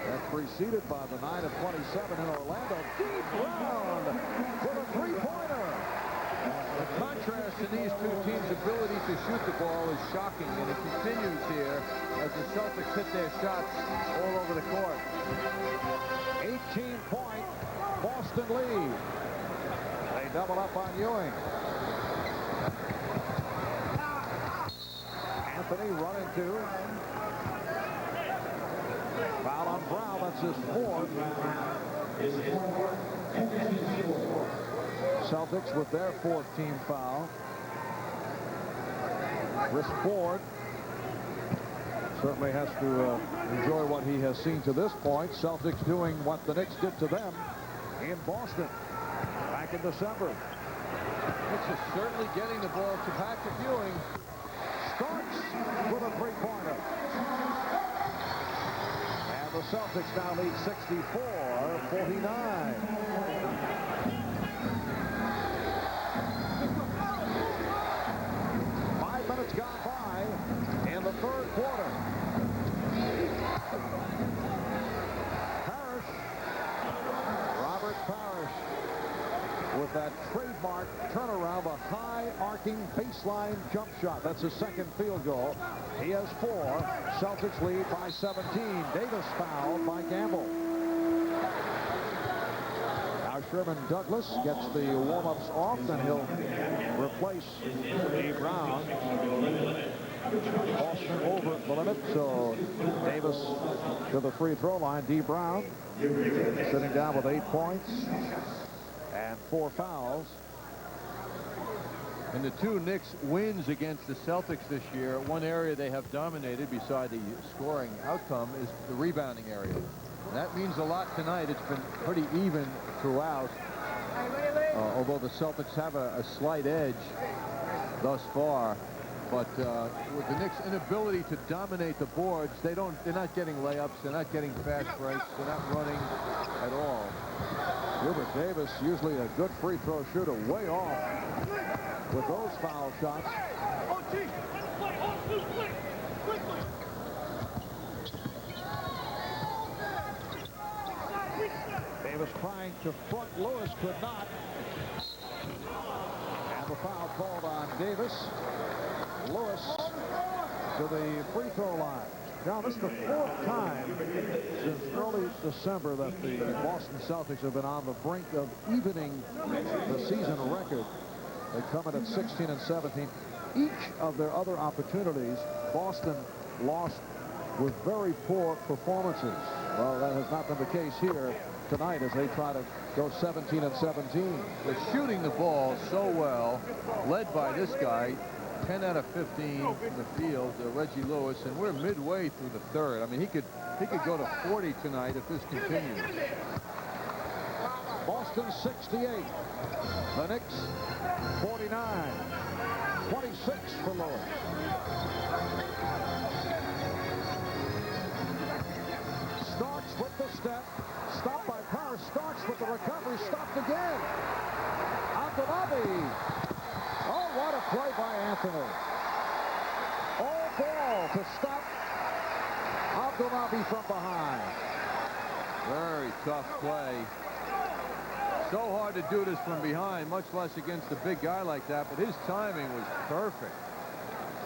That's preceded by the 9 of 27 in Orlando. D. Brown with a 3-pointer. The contrast in these two teams' ability to shoot the ball is shocking, and it continues here as the Celtics hit their shots all over the court. 18-point Boston lead. They double up on Ewing. Anthony running to. Foul on Brown. That's his 4th. Celtics with their 4th team foul. Chris Ford certainly has to enjoy what he has seen to this point. Celtics doing what the Knicks did to them in Boston back in December. Knicks is certainly getting the ball to Patrick Ewing. Starks with a 3-pointer. And the Celtics now lead 64-49. Minutes gone by in the 3rd quarter. Parrish, Robert Parrish, with that trademark turnaround, a high arcing baseline jump shot. That's his 2nd field goal. He has 4. Celtics lead by 17. Davis fouled by Gamble. Now Sherman Douglas gets the warm-ups off, and he'll replace D. Brown. Boston over the limit, so Davis to the free throw line. D. Brown sitting down with 8 points and 4 fouls. And the 2 Knicks wins against the Celtics this year, one area they have dominated beside the scoring outcome is the rebounding area. And that means a lot tonight. It's been pretty even throughout, although the Celtics have a slight edge thus far. But with the Knicks' inability to dominate the boards, they're not getting layups, they're not getting fast breaks, they're not running at all. Hubert Davis, usually a good free throw shooter, way off with those foul shots. Davis trying to front Lewis, could not. And the foul called on Davis. Lewis to the free throw line. Now, this is the 4th time since early December that the Boston Celtics have been on the brink of evening the season record. They come in at 16 and 17. Each of their other opportunities, Boston lost with very poor performances. Well, that has not been the case here tonight as they try to go 17 and 17. They're shooting the ball so well, led by this guy, 10 out of 15 in the field, Reggie Lewis, and we're midway through the third. I mean, he could go to 40 tonight if this continues. Boston 68. The Knicks 49. 26 for Lewis. Starks with the step. Stopped by Parrish. Starks with the recovery. Stopped again. Abdulabi. Oh, what a play by Anthony. All ball to stop Abdulabi from behind. Very tough play. So hard to do this from behind, much less against a big guy like that, but his timing was perfect.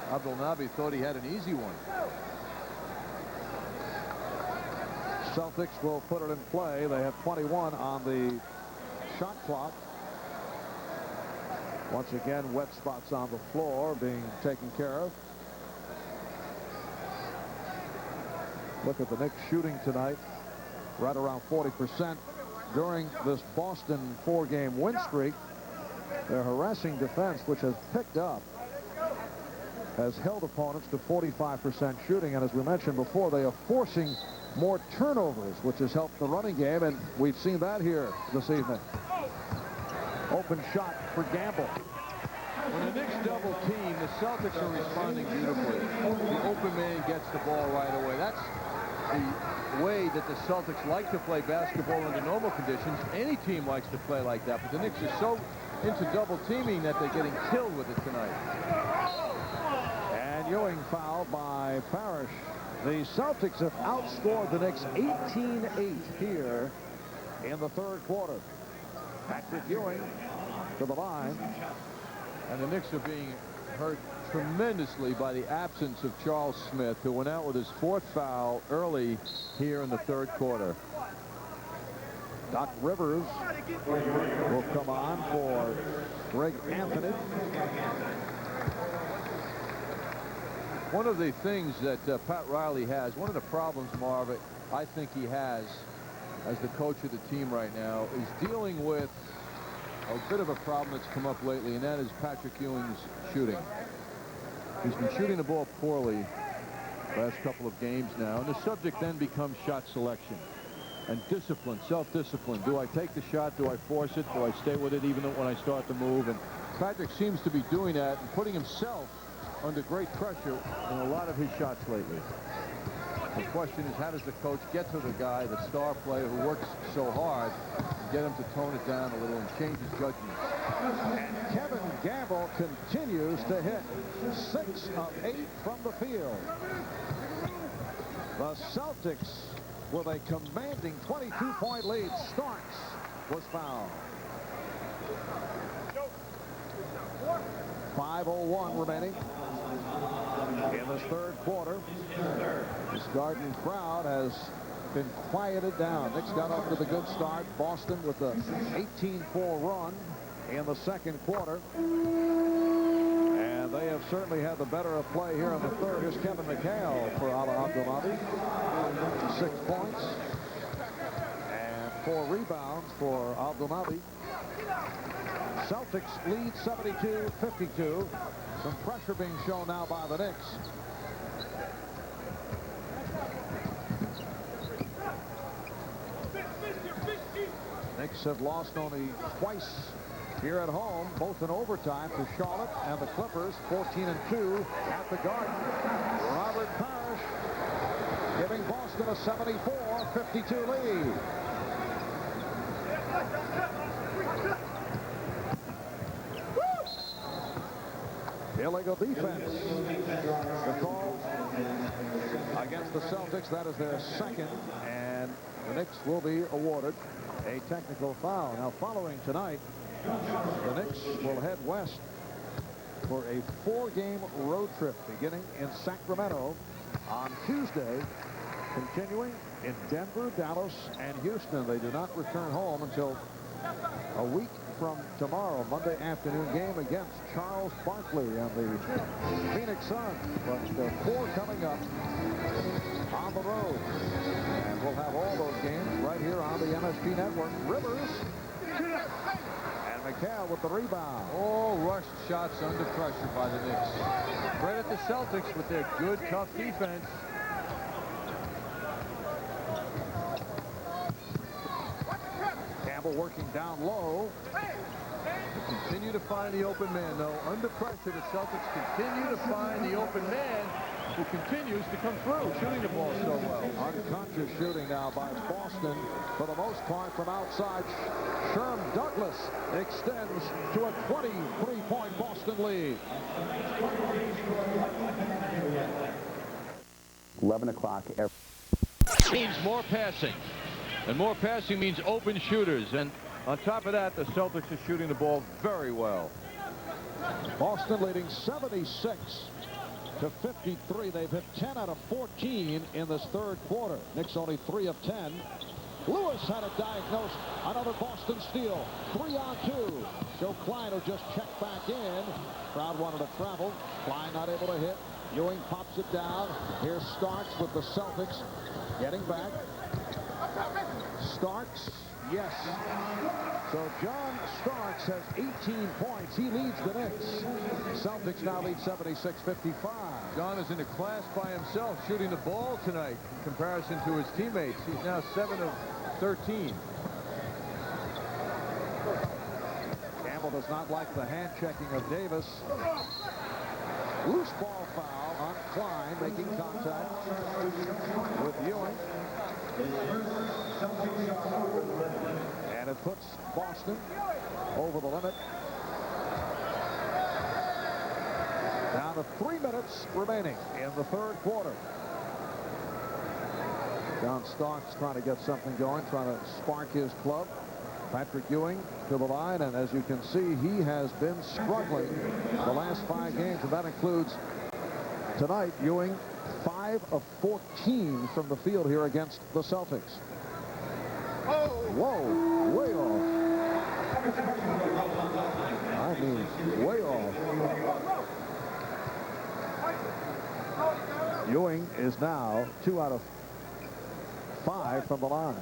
Abdulabi thought he had an easy one. Celtics will put it in play. They have 21 on the shot clock. Once again, wet spots on the floor being taken care of. Look at the Knicks shooting tonight, right around 40%. During this Boston 4-game win streak, their harassing defense, which has picked up, has held opponents to 45% shooting. And as we mentioned before, they are forcing more turnovers, which has helped the running game. And we've seen that here this evening. Open shot for Gamble. When the Knicks double team, the Celtics are responding beautifully. The open man gets the ball right away. That's the way that the Celtics like to play basketball under normal conditions. Any team likes to play like that, but the Knicks are so into double teaming that they're getting killed with it tonight. And Ewing fouled by Parrish. The Celtics have outscored the Knicks 18-8 here in the third quarter. Patrick Ewing to the line. And the Knicks are being hurt tremendously by the absence of Charles Smith, who went out with his 4th foul early here in the third quarter. Doc Rivers will come on for Greg Anthony. One of the things that Pat Riley has, one of the problems, Marv, I think he has as the coach of the team right now, is dealing with a bit of a problem that's come up lately, and that is Patrick Ewing's shooting. He's been shooting the ball poorly the last couple of games now, and the subject then becomes shot selection and discipline, self-discipline. Do I take the shot? Do I force it? Do I stay with it even when I start to move? And Patrick seems to be doing that and putting himself under great pressure in a lot of his shots lately. The question is, how does the coach get to the guy, the star player who works so hard, and get him to tone it down a little and change his judgment? And Kevin Gamble continues to hit 6 of 8 from the field. The Celtics with a commanding 22-point lead. Starks was fouled. 5:01 remaining in this third quarter. This Garden crowd has been quieted down. Knicks got off to the good start. Boston with the 18-4 run in the second quarter. And they have certainly had the better of play here in the third. Here's Kevin McHale for Abdulabi. 6 points and 4 rebounds for Abdulabi. Celtics lead 72-52. Some pressure being shown now by the Knicks. Knicks have lost only twice here at home, both in overtime to Charlotte and the Clippers, 14-2 at the Garden. Robert Parrish giving Boston a 74-52 lead. Illegal defense. The call against the Celtics. That is their second, and the Knicks will be awarded a technical foul. Now, following tonight, the Knicks will head west for a 4-game road trip beginning in Sacramento on Tuesday, continuing in Denver, Dallas, and Houston. They do not return home until a week from tomorrow, Monday afternoon game against Charles Barkley and the Phoenix Suns. But there are 4 coming up on the road. And we'll have all those games right here on the MSG Network. Rivers. And And McHale with the rebound. All rushed shots under pressure by the Knicks. Credit the Celtics with their good, tough defense. Campbell working down low. They continue to find the open man, though. Under pressure, the Celtics continue to find the open man who continues to come through, shooting the ball so well. Unconscious shooting now by Boston, for the most part from outside. Sherm Douglas extends to a 23-point Boston lead. 11 o'clock. Means more passing. And more passing means open shooters. And on top of that, the Celtics are shooting the ball very well. Boston leading 76 to 53. They've hit 10 out of 14 in this third quarter. Knicks only 3 of 10. Lewis had it diagnosed. Another Boston steal. 3 on 2. Joe Klein will just check back in. Crowd wanted to travel. Klein not able to hit. Ewing pops it down. Here's Starks with the Celtics getting back. Starks, yes. So John Starks has 18 points. He leads the Knicks. Celtics now lead 76-55. John is in a class by himself shooting the ball tonight in comparison to his teammates. He's now 7 of 13. Campbell does not like the hand checking of Davis. Loose ball foul on Klein, making contact with Ewing. And it puts Boston over the limit. Down to 3 minutes remaining in the third quarter. John Starks trying to get something going, trying to spark his club. Patrick Ewing to the line, and as you can see, he has been struggling the last 5 games, and that includes tonight. Ewing 5 of 14 from the field here against the Celtics. Whoa, way off. I mean, way off. Ewing is now 2 out of 5 from the line.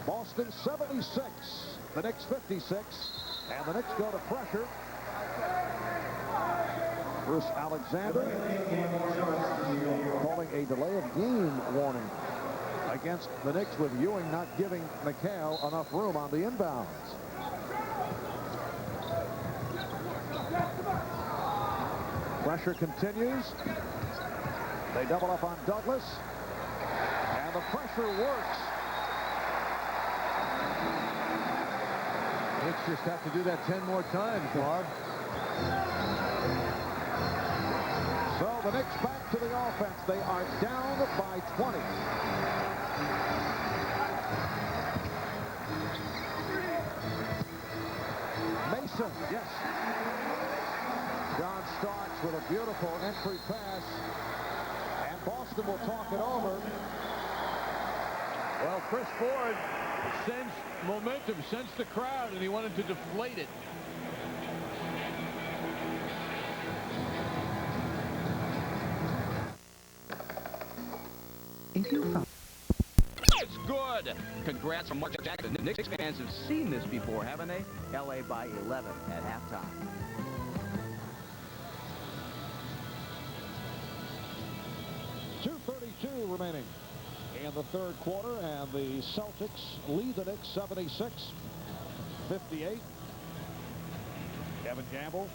Boston 76, the Knicks 56, and the Knicks go to pressure. Bruce Alexander calling a delay of game warning against the Knicks, with Ewing not giving McHale enough room on the inbounds. Pressure continues. They double up on Douglas, and the pressure works. Knicks just have to do that 10 more times, Bob. So the Knicks back to the offense. They are down by 20. Mason, yes. John Starks with a beautiful entry pass. And Boston will talk it over. Well, Chris Ford sensed momentum, sensed the crowd, and he wanted to deflate it. It's good. Congrats from Mark Jackson. The Knicks fans have seen this before, haven't they? LA by 11 at halftime. .232 remaining in the third quarter, and the Celtics lead the Knicks 76-58. Kevin Campbell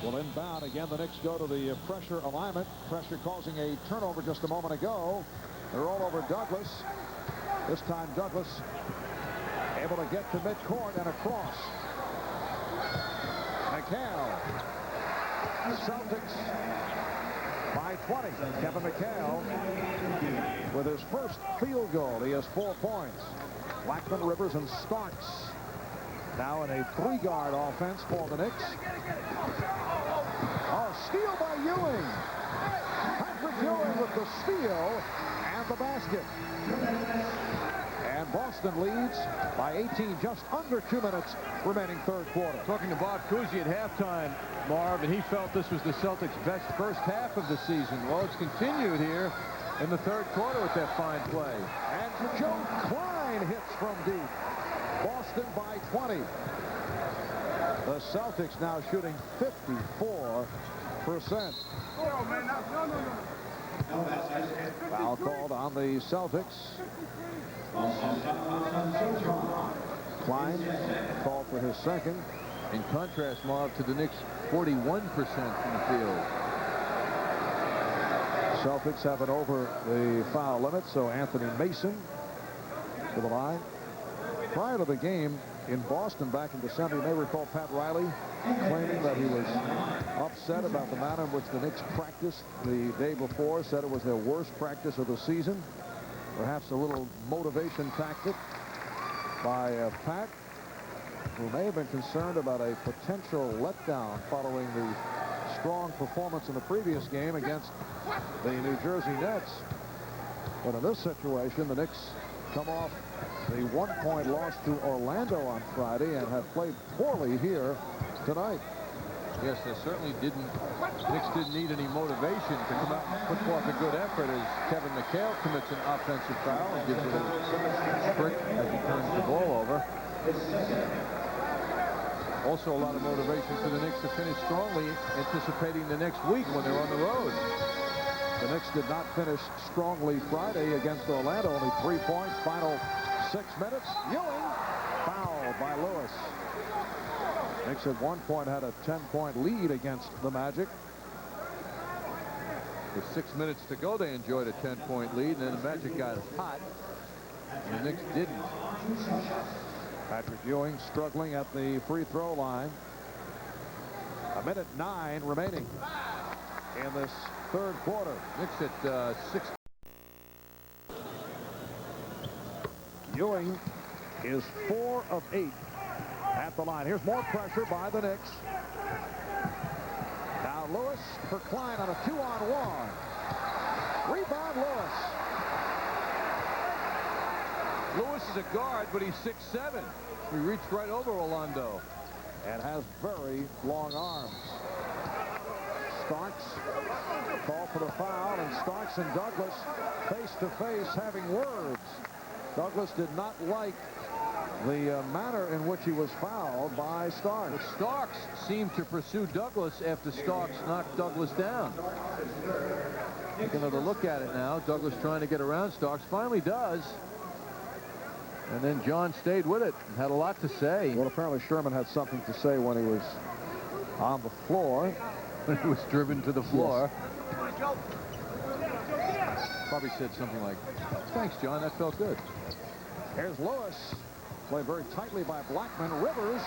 will inbound again. The Knicks go to the pressure alignment. Pressure causing a turnover just a moment ago. They're all over Douglas. This time Douglas able to get to midcourt and across. McHale. Celtics by 20. Kevin McHale with his first field goal. He has 4 points. Blackman, Rivers, and Starks now in a 3-guard offense for the Knicks. Oh, steal by Ewing. Patrick Ewing with the steal and the basket. And and Boston leads by 18, just under 2 minutes remaining third quarter. Talking to Bob Cousy at halftime, Marv, and he felt this was the Celtics' best first half of the season. Well, it's continued here in the third quarter with that fine play. And Joe Klein hits from deep. Boston by 20. The Celtics now shooting 54%. Foul called on the Celtics. Klein called for his second. In contrast, Marv, to the Knicks' 41% from the field. Celtics have it over the foul limit, so Anthony Mason to the line. Prior to the game in Boston back in December, you may recall Pat Riley claiming that he was upset about the manner in which the Knicks practiced the day before, said it was their worst practice of the season. Perhaps a little motivation tactic by Pat, who may have been concerned about a potential letdown following the strong performance in the previous game against the New Jersey Nets. But in this situation, the Knicks come off the 1-point loss to Orlando on Friday and have played poorly here tonight. Yes, they certainly didn't. Knicks didn't need any motivation to come out and put forth a good effort as Kevin McHale commits an offensive foul and gives it a trick as he turns the ball over. Also a lot of motivation for the Knicks to finish strongly, anticipating the next week when they're on the road. The Knicks did not finish strongly Friday against Orlando. Only 3 points, final 6 minutes. Ewing fouled by Lewis. Knicks at one point had a 10-point lead against the Magic. With 6 minutes to go, they enjoyed a 10-point lead, and then the Magic got hot, and the Knicks didn't. Patrick Ewing struggling at the free throw line. 1:09 remaining in this third quarter. Knicks at 6. Ewing is 4 of 8 at the line. Here's more pressure by the Knicks. Now Lewis for Klein on a 2-on-1. Rebound Lewis. Lewis is a guard, but he's 6'7". He reached right over Orlando. And has very long arms. Starks call for the foul, and Starks and Douglas face to face having words. Douglas did not like the manner in which he was fouled by Starks. But Starks seemed to pursue Douglas after Starks knocked Douglas down. Take another look at it now. Douglas trying to get around Starks, finally does. And then John stayed with it and had a lot to say. Well, apparently Sherman had something to say when he was on the floor. When he was driven to the floor. Probably said something like, "Thanks, John, that felt good." Here's Lewis. Played very tightly by Blackman. Rivers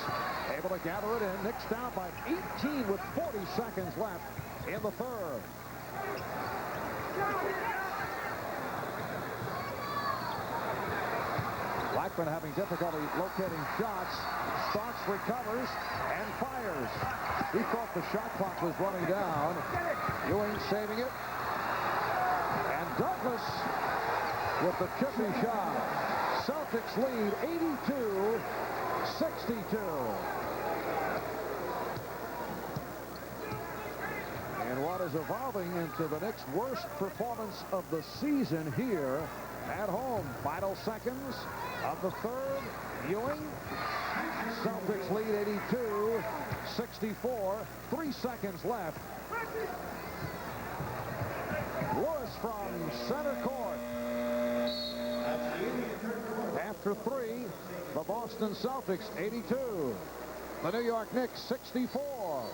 able to gather it in. Knicks down by 18 with 40 seconds left in the third. Blackman having difficulty locating shots. Starks recovers and fires. He thought the shot clock was running down. Ewing saving it. And Douglas with the chippy shot. Celtics lead 82-62. And what is evolving into the Knicks' worst performance of the season here at home. Final seconds of the third. Ewing. Celtics lead 82-64. 3 seconds left. Lewis from center court. After 3, the Boston Celtics 82. The New York Knicks 64.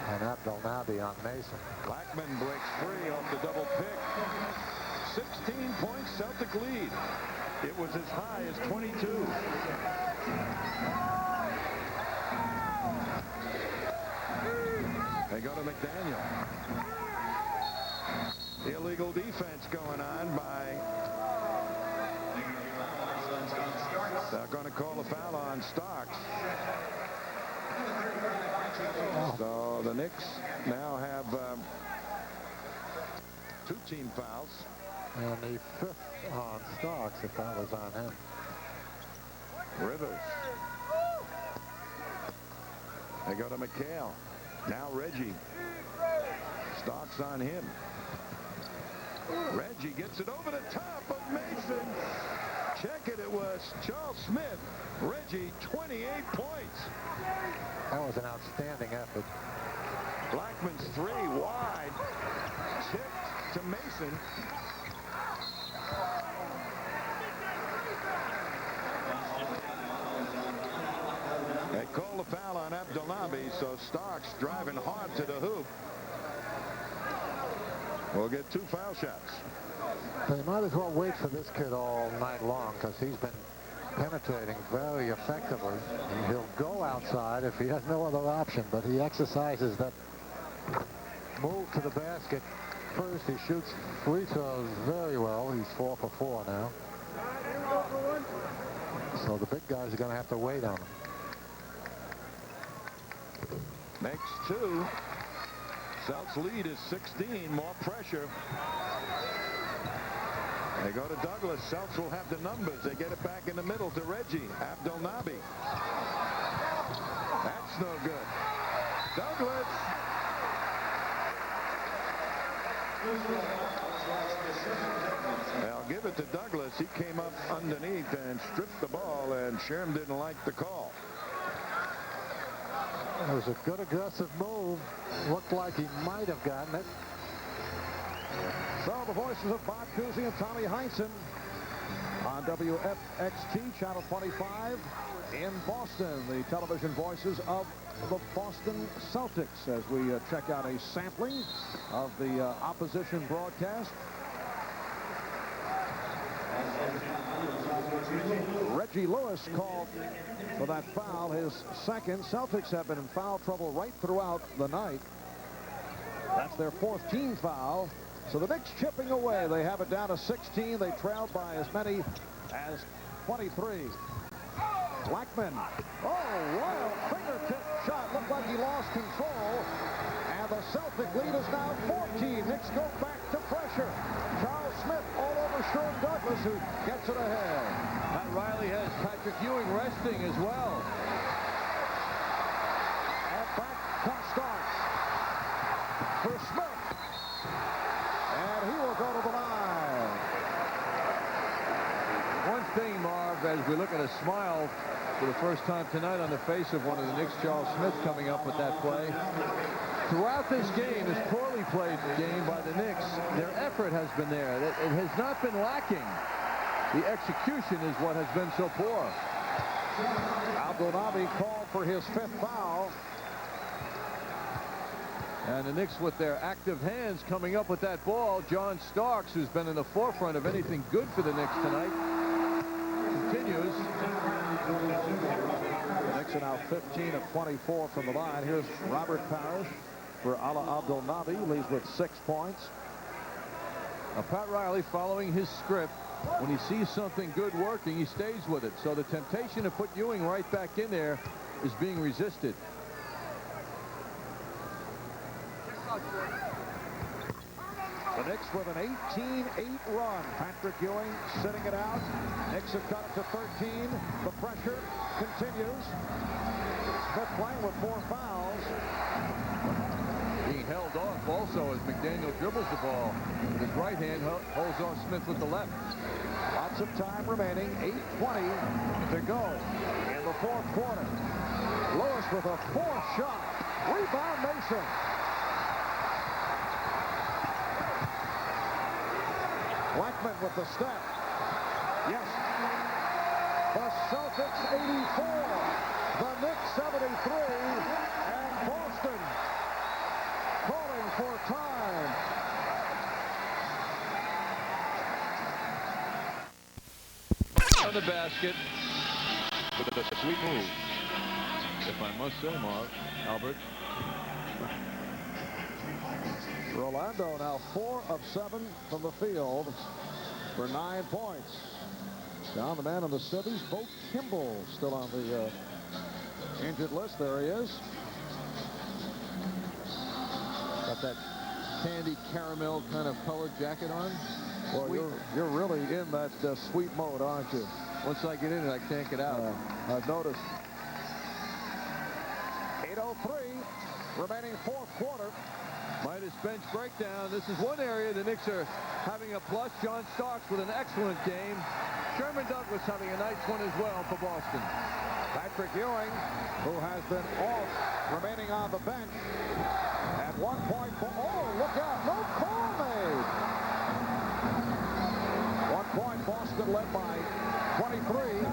And that will now be on Mason. Blackman breaks free off the double pick. 16-point Celtic lead. It was as high as 22. They go to McDaniel. Illegal defense going on by... They're going to call a foul on Starks. So the Knicks now have 2 team fouls. And the 5th on Starks, if that was on him. Rivers. They go to McHale. Now Reggie. Starks on him. Reggie gets it over the top of Mason. Check it. It was Charles Smith. Reggie, 28 points. That was an outstanding effort. Blackman's 3 wide. Tipped to Mason. They call the foul on Abdelnaby, so Starks driving hard to the hoop. We'll get 2 foul shots. They might as well wait for this kid all night long, because he's been penetrating very effectively. And he'll go outside if he has no other option, but he exercises that move to the basket first. He shoots free throws very well. He's 4 for 4 now. So the big guys are going to have to wait on him. Makes 2. Celts lead is 16. More pressure. They go to Douglas. Celts will have the numbers. They get it back in the middle to Reggie. Abdelnaby. That's no good. Douglas. They'll give it to Douglas. He came up underneath and stripped the ball, and Sherm didn't like the call. It was a good aggressive move. Looked like he might have gotten it. So the voices of Bob Cousy and Tommy Heinsohn on WFXT Channel 25 in Boston. The television voices of the Boston Celtics as we check out a sampling of the opposition broadcast. Reggie Lewis called for that foul, his second. Celtics have been in foul trouble right throughout the night. That's their 4th team foul. So the Knicks chipping away. They have it down to 16. They trailed by as many as 23. Blackman. Oh, wild fingertip shot. Looked like he lost control. And the Celtic lead is now 14. Knicks go back to pressure. Charles Smith all over Sherm Douglas, who gets it ahead. Pat Riley has Patrick Ewing resting as well. And back comes Starks for Smith. And he will go to the line. One thing, Marv, as we look at a smile for the first time tonight on the face of one of the Knicks, Charles Smith, coming up with that play. Throughout this game, this poorly played game by the Knicks, their effort has been there. It has not been lacking. The execution is what has been so poor. Abdelnaby called for his 5th foul. And the Knicks with their active hands coming up with that ball. John Starks, who's been in the forefront of anything good for the Knicks tonight, continues. The Knicks are now 15 of 24 from the line. Here's Robert Parrish for Ala Abdelnaby. Leads with 6 points. Now, Pat Riley, following his script, when he sees something good working, he stays with it. So the temptation to put Ewing right back in there is being resisted. The Knicks with an 18-8 run. Patrick Ewing sitting it out. Knicks have cut it to 13. The pressure continues. Smith playing with 4 fouls. Being held off also as McDaniel dribbles the ball with his right hand, holds off Smith with the left. Lots of time remaining. 8:20 to go in the 4th quarter. Lewis with a 4th shot. Rebound Mason. Blackman with the step. Yes. The Celtics 84. The Knicks 73. And Boston calling for time. On the basket with a sweet move, if I must say, Marv, Albert. Rolando now 4 of 7 from the field for 9 points. Down the man on the civvies, Bo Kimball, still on the injured list. There he is. Got that candy caramel kind of colored jacket on. Well, you're really in that sweet mode, aren't you? Once I get in it, I can't get out. I've noticed. 8:03 remaining fourth quarter. Midas bench breakdown. This is one area the Knicks are having a plus. John Starks with an excellent game. Sherman Douglas having a nice one as well for Boston. Patrick Ewing, who has been off, remaining on the bench. At 1 point, oh, look out, no call made. 1 point, Boston led by 23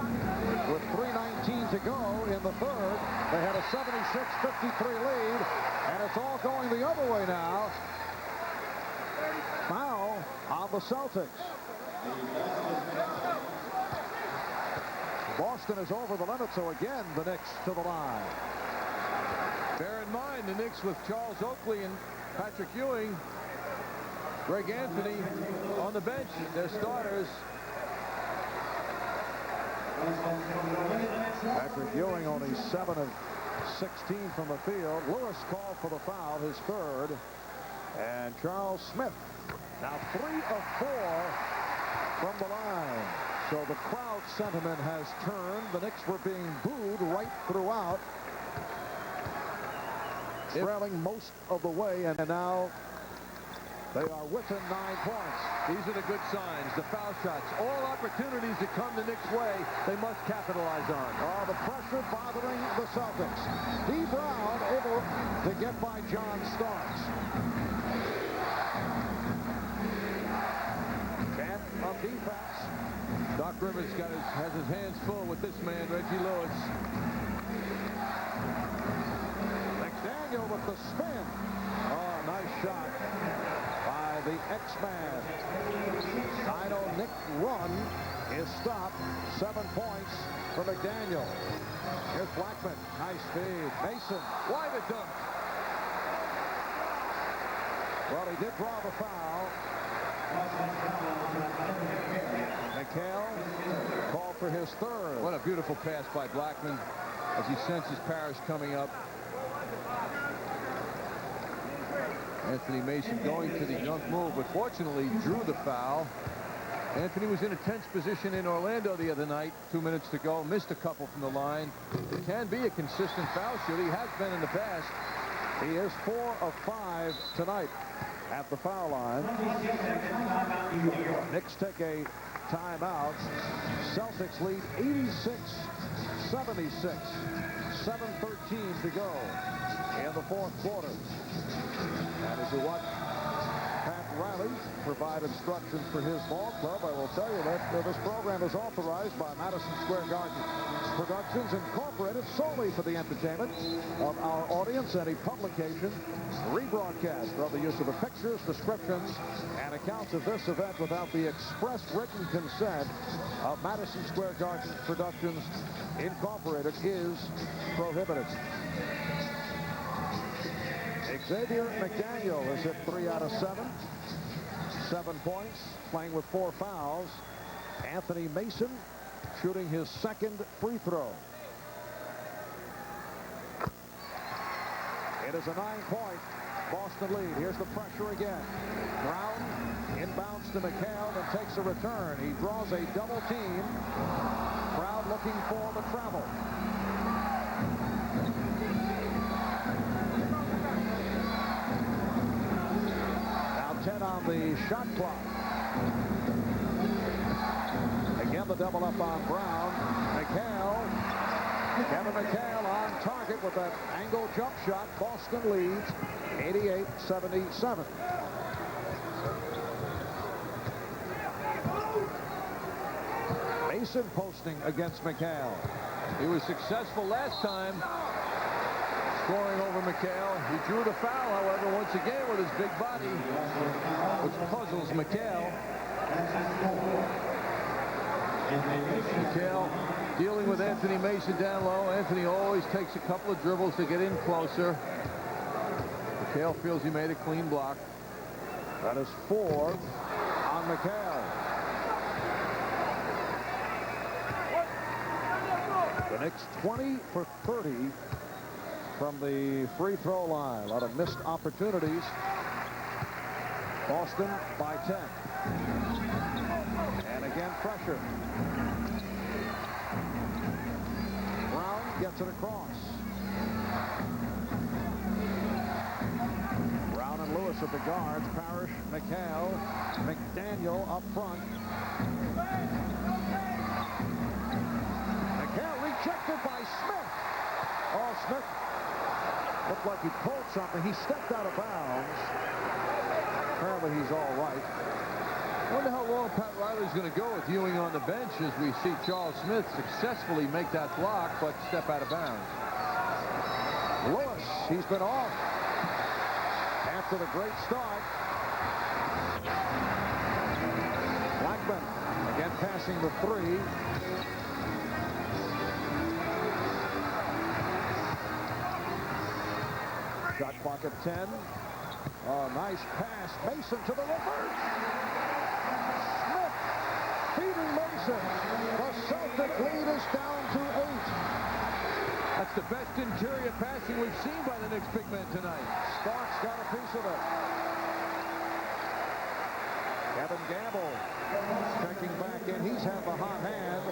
with 3:19 to go in the third. They had a 76-53 lead, and it's all going the other way now. Foul on the Celtics. Boston is over the limit, so again, the Knicks to the line. Bear in mind, the Knicks with Charles Oakley and Patrick Ewing, Greg Anthony on the bench, their starters. Patrick Ewing only 7 of 16 from the field. Lewis called for the foul, his third. And Charles Smith now 3 of 4 from the line. So the crowd sentiment has turned. The Knicks were being booed right throughout. Trailing most of the way, and now they are within 9 points. These are the good signs. The foul shots, all opportunities that come the Knicks' way, they must capitalize on. Oh, the pressure bothering the Celtics. D. Brown able to get by John Starks. 10 of defense. Doc Rivers has his hands full with this man, Reggie Lewis. McDaniel with the spin. Oh, nice shot by the X-Man. 9-0 Knick run is stopped. 7 points for McDaniel. Here's Blackman. Nice feed. Mason. Why the dunk? Well, he did draw the foul. McHale called for his third. What a beautiful pass by Blackman as he senses Parrish coming up. Anthony Mason going to the dunk move, but fortunately drew the foul. Anthony was in a tense position in Orlando the other night. 2 minutes to go. Missed a couple from the line. It can be a consistent foul shooter. He has been in the past. He is 4 of 5 tonight at the foul line. Knicks take a timeout. Celtics lead 86-76. 7:13 to go in the fourth quarter. And as you watch Pat Riley provide instructions for his ball club, I will tell you that this program is authorized by Madison Square Garden Productions Incorporated solely for the entertainment of our audience. Any publication, rebroadcast, or other use of the pictures, descriptions, and accounts of this event without the express written consent of Madison Square Garden Productions Incorporated is prohibited. Xavier McDaniel has hit 3 out of 7. 7 points, playing with 4 fouls. Anthony Mason shooting his second free throw. It is a 9-point Boston lead. Here's the pressure again. Brown inbounds to McHale and takes a return. He draws a double team. Brown looking for the travel. Now 10 on the shot clock. Again, the double up on Brown. McHale. Kevin McHale on target with that angle jump shot. Boston leads 88-77. Mason posting against McHale. He was successful last time scoring over McHale. He drew the foul, however, once again with his big body, which puzzles McHale. McHale dealing with Anthony Mason down low. Anthony always takes a couple of dribbles to get in closer. McHale feels he made a clean block. That is 4 on McHale. The Knicks 20 for 30 from the free throw line. A lot of missed opportunities Boston by 10. And again, pressure. Brown gets it across. Brown and Lewis at the guards. Parrish, McHale, McDaniel up front. McHale rejected by Smith. Oh, Smith looked like he pulled something. He stepped out of bounds. Apparently he's all right. I wonder how long Pat Riley's going to go with Ewing on the bench as we see Charles Smith successfully make that block but step out of bounds. Lewis, he's been off after the great start. Blackman again passing the 3. Shot clock at 10. Oh, nice pass. Mason to the reverse. Smith feeding Mason. The Celtic lead is down to 8. That's the best interior passing we've seen by the Knicks big men tonight. Starks got a piece of it. Kevin Gamble checking back in. He's had the hot hand.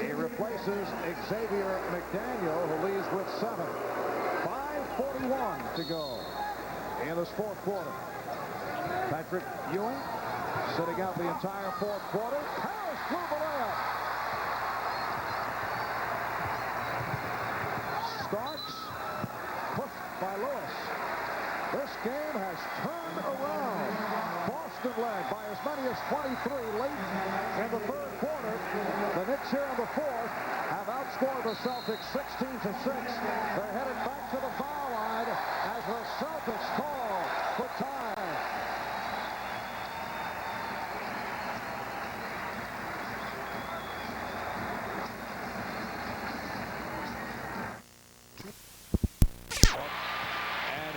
He replaces Xavier McDaniel, who leads with 7. 5:41 to go in this fourth quarter. Patrick Ewing sitting out the entire fourth quarter. Harris through the layup. Starks pushed by Lewis. This game has turned around. Boston led by as many as 23 late in the third quarter. The Knicks here in the fourth have outscored the Celtics 16-6. They're headed back to the foul line as the Celtics call for time.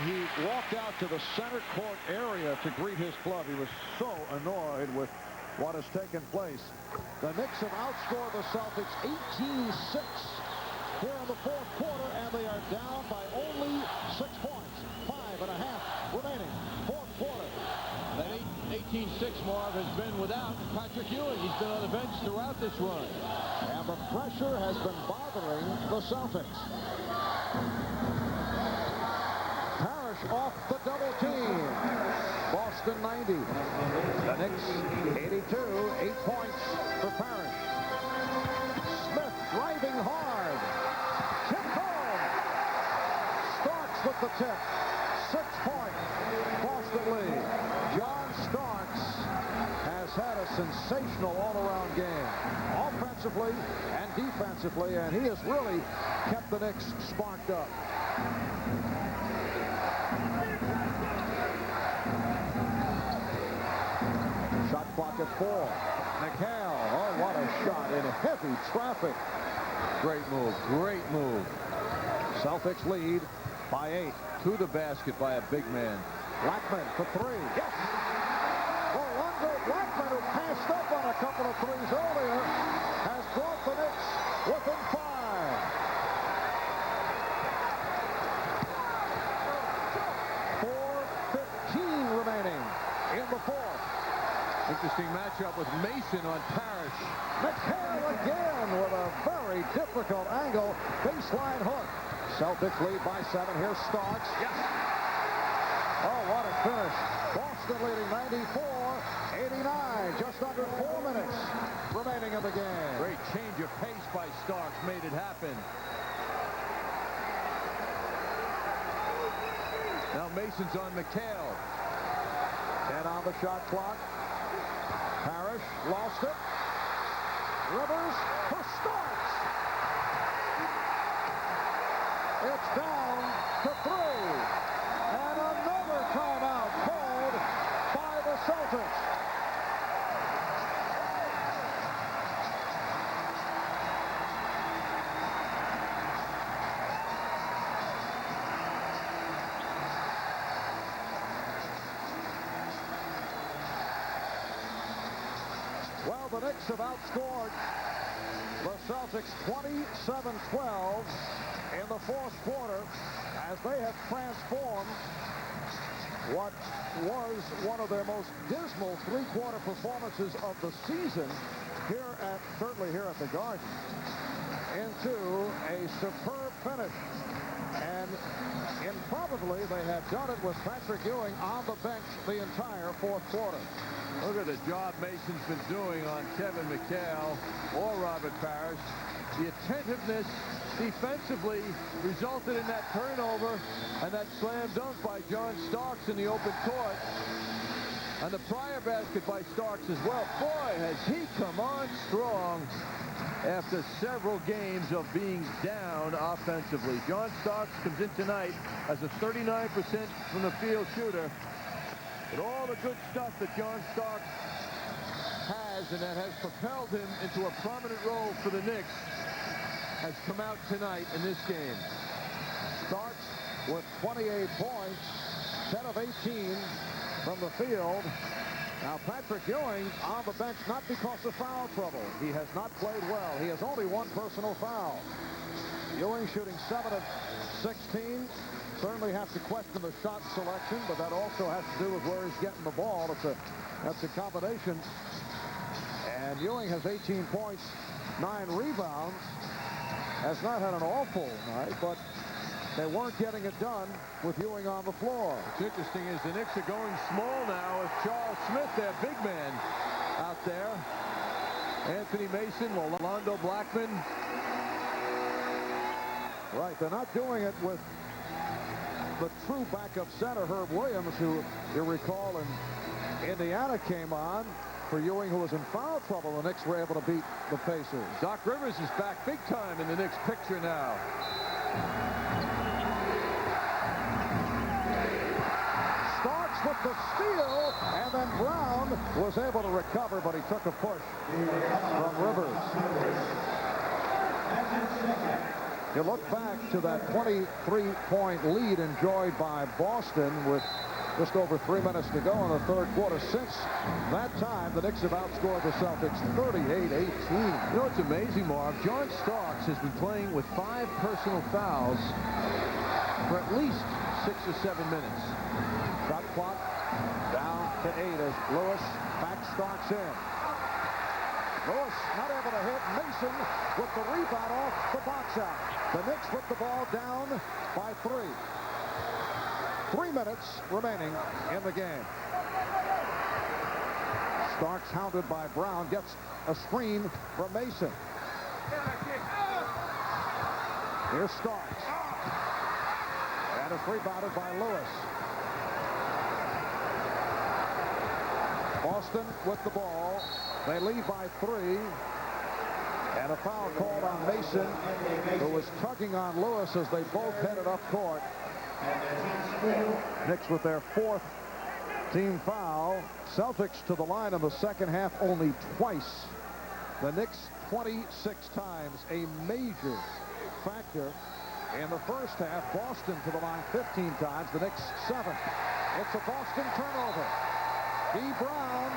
He walked out to the center court area to greet his club. He was so annoyed with what has taken place. The Knicks have outscored the Celtics 18-6 here in the fourth quarter, and they are down by only 6 points. 5.5 remaining. Fourth quarter. That 18-6 Marv has been without Patrick Ewing. He's been on the bench throughout this run. And the pressure has been bothering the Celtics. Off the double team. Boston 90. The Knicks 82. 8 points for Parrish. Smith driving hard. Tip home. Starks with the tip. 6 points. Boston lead. John Starks has had a sensational all-around game. Offensively and defensively, and he has really kept the Knicks sparked up. Shot clock at 4. McHale. Oh, what a shot in heavy traffic. Great move. Great move. Celtics lead by 8. To the basket by a big man. Blackman for 3. Yes! Orlando Blackman, who passed up on a couple of threes earlier, has brought the Knicks within 5. 4:15 remaining in the fourth. Interesting matchup with Mason on Parrish. McHale again with a very difficult angle. Baseline hook. Celtics lead by 7. Here's Starks. Yes. Oh, what a finish. Boston leading 94-89. Just under 4 minutes remaining in the game. Great change of pace by Starks made it happen. Now Mason's on McHale. 10 on the shot clock. Parrish lost it. Rivers for Starks. It's down to 3. And another timeout called by the Celtics. Well, the Knicks have outscored the Celtics 27-12 in the fourth quarter as they have transformed what was one of their most dismal three-quarter performances of the season certainly here at the Garden, into a superb finish. And improbably, they had done it with Patrick Ewing on the bench the entire fourth quarter. Look at the job Mason's been doing on Kevin McHale or Robert Parrish. The attentiveness defensively resulted in that turnover and that slam dunk by John Starks in the open court. And the prior basket by Starks as well. Boy, has he come on strong after several games of being down offensively. John Starks comes in tonight as a 39% from the field shooter. But all the good stuff that John Starks has and that has propelled him into a prominent role for the Knicks has come out tonight in this game. Starks with 28 points, 10 of 18 from the field. Now Patrick Ewing on the bench, not because of foul trouble. He has not played well. He has only one personal foul. Ewing shooting 7 of 16. Certainly have to question the shot selection, but that also has to do with where he's getting the ball. That's a combination. And Ewing has 18 points, 9 rebounds. Has not had an awful night, but they weren't getting it done with Ewing on the floor. What's interesting is the Knicks are going small now with Charles Smith, their big man, out there. Anthony Mason, Rolando Blackman. Right, they're not doing it with the true backup center, Herb Williams, who you recall in Indiana came on for Ewing, who was in foul trouble. The Knicks were able to beat the Pacers. Doc Rivers is back big time in the Knicks picture now. Starks with the steal, and then Brown was able to recover, but he took a push from Rivers. You look back to that 23-point lead enjoyed by Boston with just over 3 minutes to go in the third quarter. Since that time, the Knicks have outscored the Celtics 38-18. You know what's amazing, Marv? John Starks has been playing with 5 personal fouls for at least 6 or 7 minutes. Shot clock down to 8 as Lewis backs Starks in. Lewis not able to hit. Mason with the rebound off the box out. The Knicks put the ball down by 3. 3 minutes remaining in the game. Starks hounded by Brown, gets a screen from Mason. Here's Starks. And it's rebounded by Lewis. Boston with the ball. They lead by 3. And a foul called on Mason, who was tugging on Lewis as they both headed up court. Knicks with their 4th team foul. Celtics to the line in the second half only twice. The Knicks 26 times, a major factor. In the first half, Boston to the line 15 times, the Knicks 7. It's a Boston turnover. D. Brown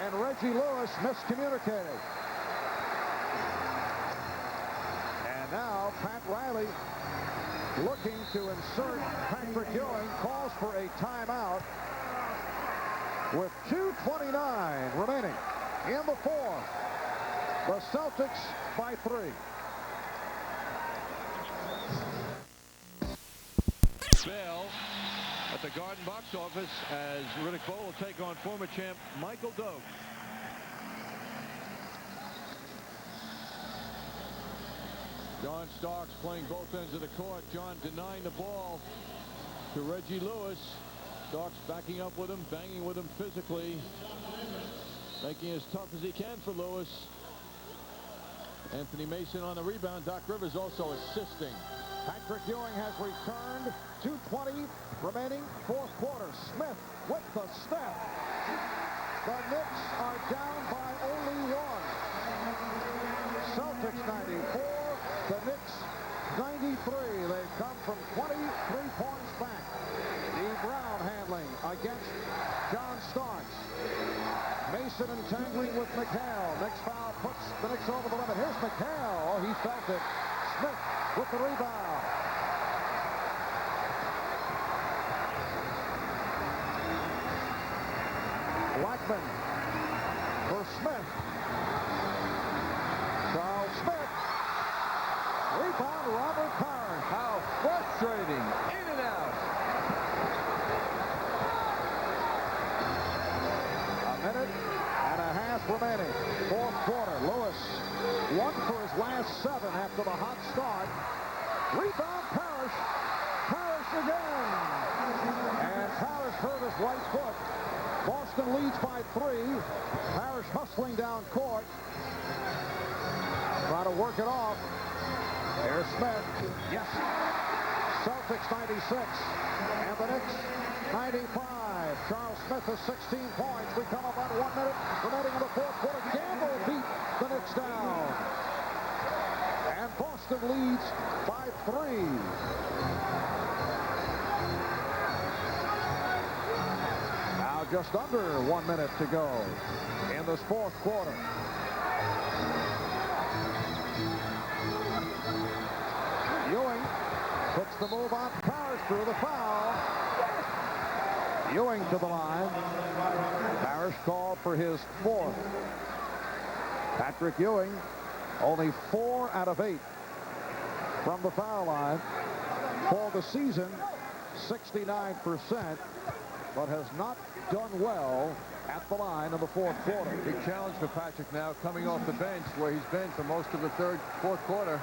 and Reggie Lewis miscommunicated. And now Pat Riley, looking to insert Patrick Ewing, calls for a timeout with 2:29 remaining in the fourth. The Celtics by 3. Bell at the Garden box office as Riddick Bowe will take on former champ Michael Doak. John Starks playing both ends of the court. John denying the ball to Reggie Lewis. Starks backing up with him, banging with him physically, making it as tough as he can for Lewis. Anthony Mason on the rebound. Doc Rivers also assisting. Patrick Ewing has returned. 2:20 remaining, fourth quarter. Smith with the step. The Knicks are down by only 1. Celtics 94. The Knicks 93. They've come from 23 points back. D. Brown handling against John Starks. Mason entangling with McHale. Next foul puts the Knicks over the limit. Here's McHale. Oh, he felt it. Smith with the rebound. Blackman for Smith. Charles Smith. Rebound, Robert Parrish. How frustrating. In and out. A minute and a half remaining. Fourth quarter. Lewis, 1 for his last 7 after the hot start. Rebound, Parrish. Parrish again. And Parrish hurt his right foot. Boston leads by 3. Parrish hustling down court. Trying to work it off. Here's Smith. Yes. Celtics 96. And the Knicks 95. Charles Smith has 16 points. We come up on 1 minute remaining in the fourth quarter. Gamble beat the Knicks down. And Boston leads by 3. Now just under 1 minute to go in this fourth quarter. Ewing puts the move on Parrish through the foul. Ewing to the line. Parrish called for his 4th. Patrick Ewing, only 4 out of 8 from the foul line for the season, 69%, but has not done well at the line in the fourth quarter. Big challenge for Patrick now, coming off the bench where he's been for most of the fourth quarter.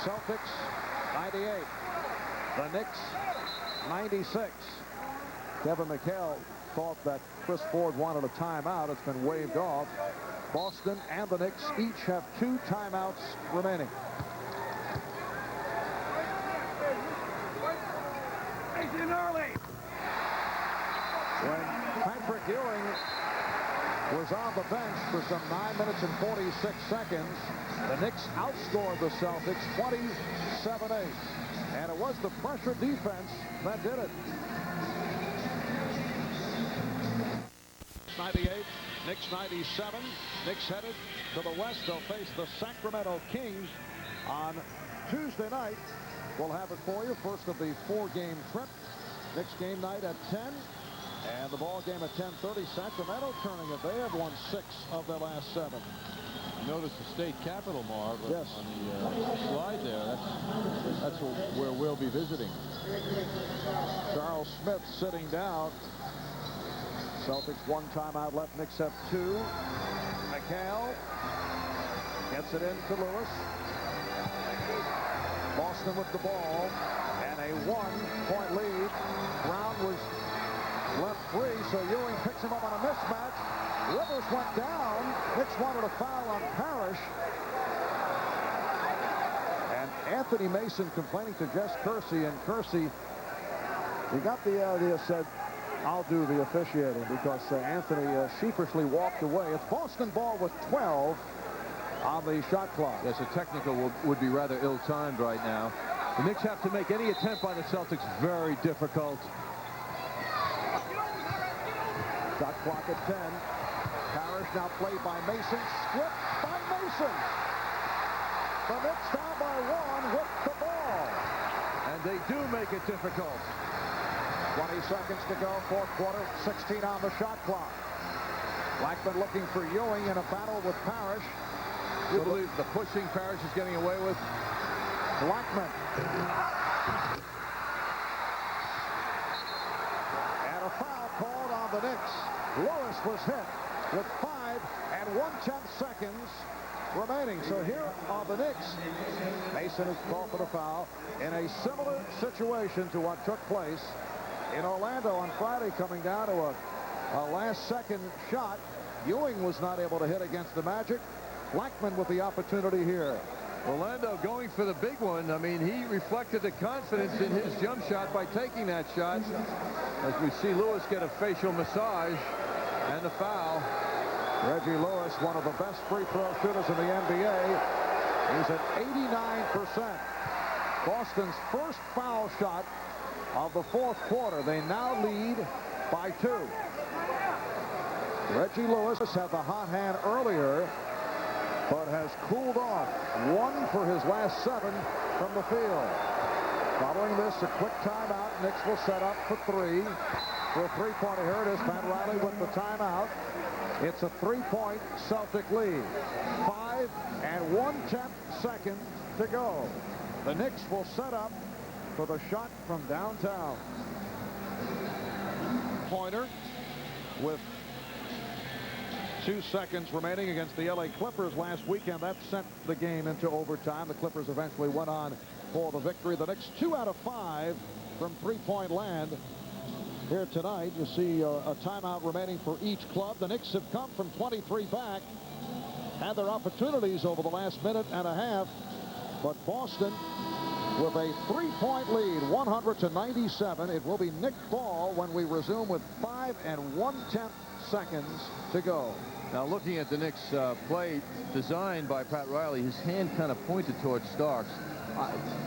Celtics 98. The Knicks 96. Kevin McHale thought that Chris Ford wanted a timeout. It's been waved off. Boston and the Knicks each have 2 timeouts remaining. When Patrick Ewing was on the bench for some 9 minutes and 46 seconds, the Knicks outscored the Celtics 27-8. And it was the pressure defense that did it. 98, Knicks 97. Knicks headed to the West. They'll face the Sacramento Kings on Tuesday night. We'll have it for you. First of the 4-game trip. Knicks game night at 10. And the ball game at 10:30. Sacramento turning it. They have won 6 of their last 7. Notice the state capitol, Marv, yes, on the slide there. That's where we'll be visiting. Charles Smith sitting down. Celtics 1 timeout left. Knicks have 2. McHale gets it into Lewis. Boston with the ball and a 1-point lead. Brown was left free, so Ewing picks him up on a mismatch. Rivers went down. Knicks wanted a foul on Parrish. And Anthony Mason complaining to Jess Kersey, and Kersey, he got the idea, said, I'll do the officiating, because Anthony sheepishly walked away. It's Boston ball with 12 on the shot clock. Yes, a technical would be rather ill-timed right now. The Knicks have to make any attempt by the Celtics very difficult. Shot clock at 10. Parrish now played by Mason. Stripped by Mason. The Knicks down by 1 with the ball. And they do make it difficult. 20 seconds to go, fourth quarter, 16 on the shot clock. Blackman looking for Ewing in a battle with Parrish. You believe the pushing Parrish is getting away with? Blackman. And a foul called on the Knicks. Lewis was hit with 5 1/10 seconds remaining. So here are the Knicks. Mason is called for the foul in a similar situation to what took place in Orlando on Friday, coming down to a last-second shot. Ewing was not able to hit against the Magic. Blackman with the opportunity here. Orlando going for the big one. I mean, he reflected the confidence in his jump shot by taking that shot. As we see Lewis get a facial massage and a foul. Reggie Lewis, one of the best free throw shooters in the NBA. He's at 89%. Boston's first foul shot of the fourth quarter. They now lead by 2. Reggie Lewis had the hot hand earlier, but has cooled off. 1 for his last 7 from the field. Following this, a quick timeout. Knicks will set up for three. For a three-pointer, here it is. Pat Riley with the timeout. It's a three-point Celtic lead. 5 1/10 seconds to go. The Knicks will set up for the shot from downtown. Pointer with 2 seconds remaining against the LA Clippers last weekend. That sent the game into overtime. The Clippers eventually went on for the victory. The Knicks 2 out of 5 from three-point land. Here tonight, you see a timeout remaining for each club. The Knicks have come from 23 back, had their opportunities over the last minute and a half, but Boston with a 3-point lead, 100-97. It will be Nick Ball when we resume with 5 1/10 seconds to go. Now, looking at the Knicks play designed by Pat Riley, his hand kind of pointed towards Starks.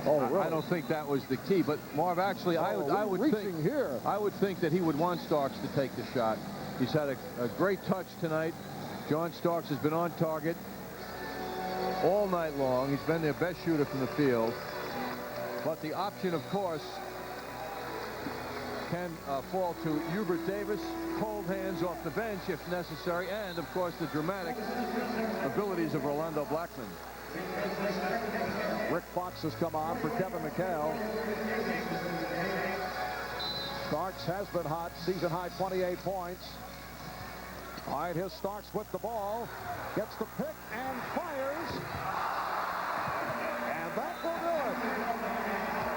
Really? I don't think that was the key, but Marv, actually, I would think that he would want Starks to take the shot. He's had a great touch tonight. John Starks has been on target all night long. He's been their best shooter from the field. But the option, of course, can fall to Hubert Davis. Cold hands off the bench if necessary, and, of course, the dramatic abilities of Orlando Blackman. Rick Fox has come on for Kevin McHale. Starks has been hot, season high 28 points. All right, here's Starks with the ball, gets the pick and fires, and that will do it.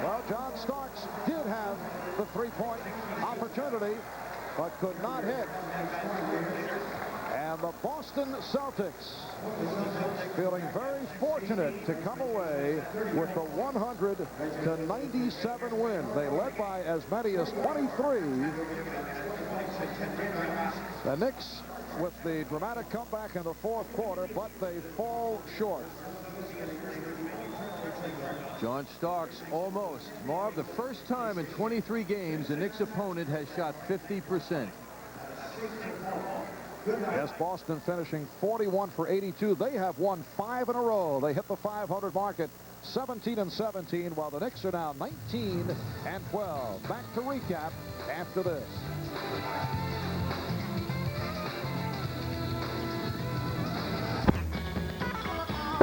Well, John Starks did have the three-point opportunity, but could not hit. And the Boston Celtics feeling very fortunate to come away with the 100-97 win. They led by as many as 23. The Knicks with the dramatic comeback in the fourth quarter, but they fall short. John Starks almost. Marv, the first time in 23 games the Knicks opponent has shot 50%. Yes, Boston finishing 41 for 82. They have won 5 in a row. They hit the 500 mark at 17-17, while the Knicks are now 19-12. Back to recap after this.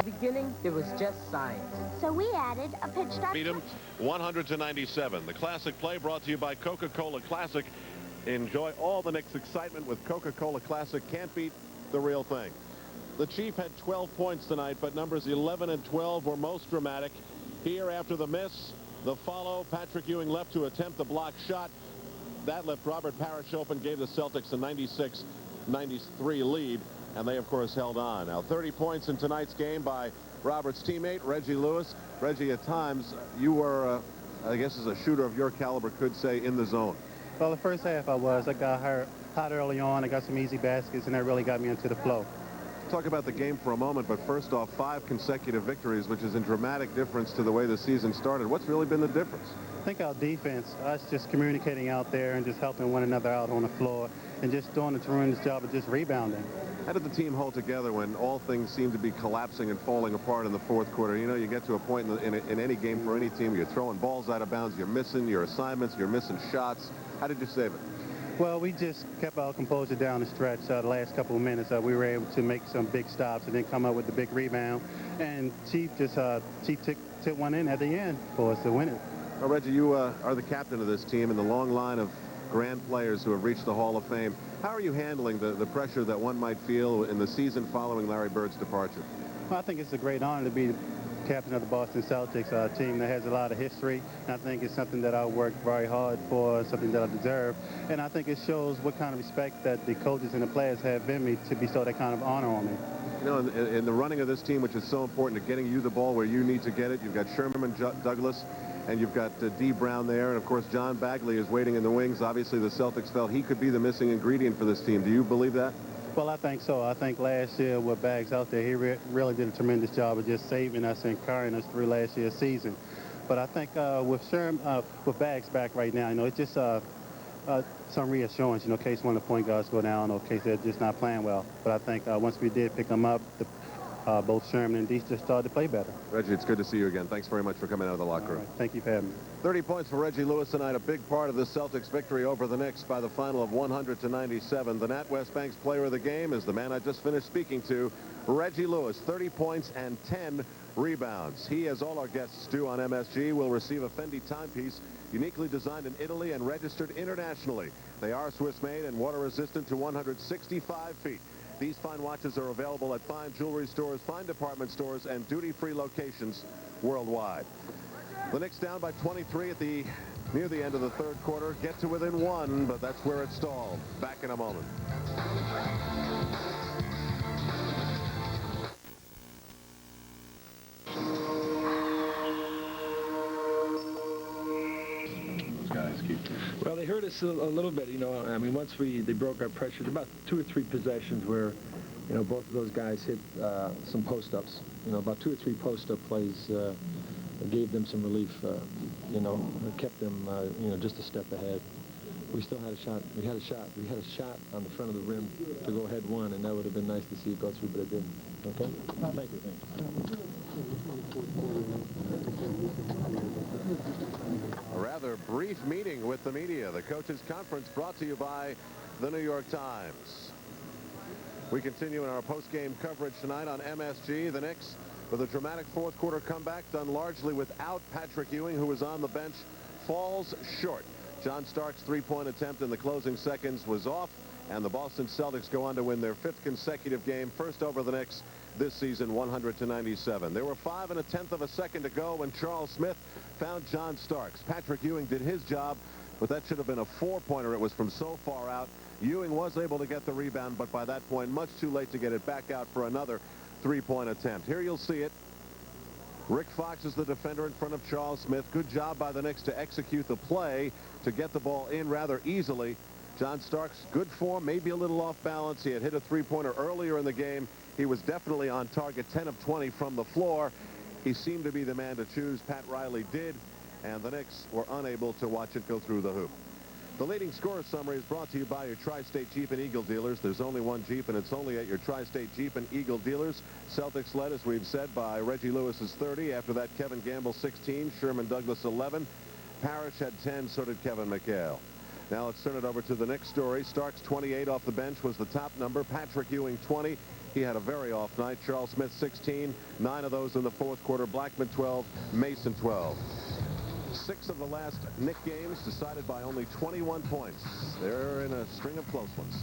Beginning, there was just science. So we added a pitch start. Beat 'em 100-97. The Classic Play brought to you by Coca-Cola Classic. Enjoy all the Knicks excitement with Coca-Cola Classic. Can't beat the real thing. The Chief had 12 points tonight, but numbers 11 and 12 were most dramatic. Here after the miss, the follow, Patrick Ewing left to attempt the block shot. That left Robert Parrish open, gave the Celtics a 96-93 lead, and they, of course, held on. Now, 30 points in tonight's game by Robert's teammate, Reggie Lewis. Reggie, at times, you were, I guess as a shooter of your caliber could say, in the zone. Well, the first half I got hot early on. I got some easy baskets, and that really got me into the flow. Talk about the game for a moment, but first off, 5 consecutive victories, which is in dramatic difference to the way the season started. What's really been the difference? I think our defense, us just communicating out there and just helping one another out on the floor and just doing a tremendous job of just rebounding. How did the team hold together when all things seemed to be collapsing and falling apart in the fourth quarter? You know, you get to a point in any game for any team, you're throwing balls out of bounds, you're missing your assignments, you're missing shots. How did you save it? Well, we just kept our composure down the stretch. The last couple of minutes, we were able to make some big stops and then come up with the big rebound. And Chief just took one in at the end for us to win it. Well, Reggie, you are the captain of this team in the long line of grand players who have reached the Hall of Fame. How are you handling the pressure that one might feel in the season following Larry Bird's departure? Well, I think it's a great honor to be captain of the Boston Celtics, a team that has a lot of history. And I think it's something that I worked very hard for, something that I deserve. And I think it shows what kind of respect that the coaches and the players have in me to bestow that kind of honor on me. You know, in the running of this team, which is so important to getting you the ball where you need to get it, you've got Sherman Douglas, and you've got D. Brown there. And, of course, John Bagley is waiting in the wings. Obviously, the Celtics felt he could be the missing ingredient for this team. Do you believe that? Well, I think so. I think last year with Bags out there, he really did a tremendous job of just saving us and carrying us through last year's season. But I think with Bags back right now, you know, it's just some reassurance, you know, in case one of the point guards go down or in case they're just not playing well. But I think once we did pick them up, both Sherman and Deese just started to play better. Reggie, it's good to see you again. Thanks very much for coming out of the locker room. Right, thank you for having me. 30 points for Reggie Lewis tonight, a big part of the Celtics victory over the Knicks by the final of 100-97. The NatWest Bank's player of the game is the man I just finished speaking to, Reggie Lewis, 30 points and 10 rebounds. He, as all our guests do on MSG, will receive a Fendi timepiece uniquely designed in Italy and registered internationally. They are Swiss-made and water-resistant to 165 feet. These fine watches are available at fine jewelry stores, fine department stores, and duty-free locations worldwide. The Knicks down by 23 at near the end of the third quarter. Get to within one, but that's where it stalled. Back in a moment. Well, they hurt us a little bit, you know. I mean, once they broke our pressure, about 2 or 3 possessions where, you know, both of those guys hit some post-ups. You know, about 2 or 3 post-up plays gave them some relief, you know, kept them, you know, just a step ahead. We still had a shot. We had a shot on the front of the rim to go ahead one, and that would have been nice to see it go through, but it didn't. Okay? Thank you. A rather brief meeting with the media. The coaches' conference brought to you by the New York Times. We continue in our post-game coverage tonight on MSG. The Knicks with a dramatic fourth quarter comeback done largely without Patrick Ewing, who was on the bench, falls short. John Stark's three-point attempt in the closing seconds was off, and the Boston Celtics go on to win their 5th consecutive game, first over the Knicks this season, 100-97. There were 5 1/10 of a second to go when Charles Smith found John Starks. Patrick Ewing did his job, but that should have been a 4-pointer. It was from so far out. Ewing was able to get the rebound, but by that point, much too late to get it back out for another 3-point attempt. Here you'll see it. Rick Fox is the defender in front of Charles Smith. Good job by the Knicks to execute the play to get the ball in rather easily. John Starks, good form, maybe a little off balance. He had hit a 3-pointer earlier in the game. He was definitely on target, 10 of 20 from the floor. He seemed to be the man to choose. Pat Riley did, and the Knicks were unable to watch it go through the hoop. The leading scorer summary is brought to you by your Tri-State Jeep and Eagle dealers. There's only one Jeep, and it's only at your Tri-State Jeep and Eagle dealers. Celtics led, as we've said, by Reggie Lewis's 30. After that, Kevin Gamble 16, Sherman Douglas 11. Parrish had 10, so did Kevin McHale. Now let's turn it over to the next story. Starks 28 off the bench was the top number. Patrick Ewing 20. He had a very off night. Charles Smith 16, 9 of those in the fourth quarter. Blackman 12, Mason 12. 6 of the last Knick games decided by only 21 points. They're in a string of close ones.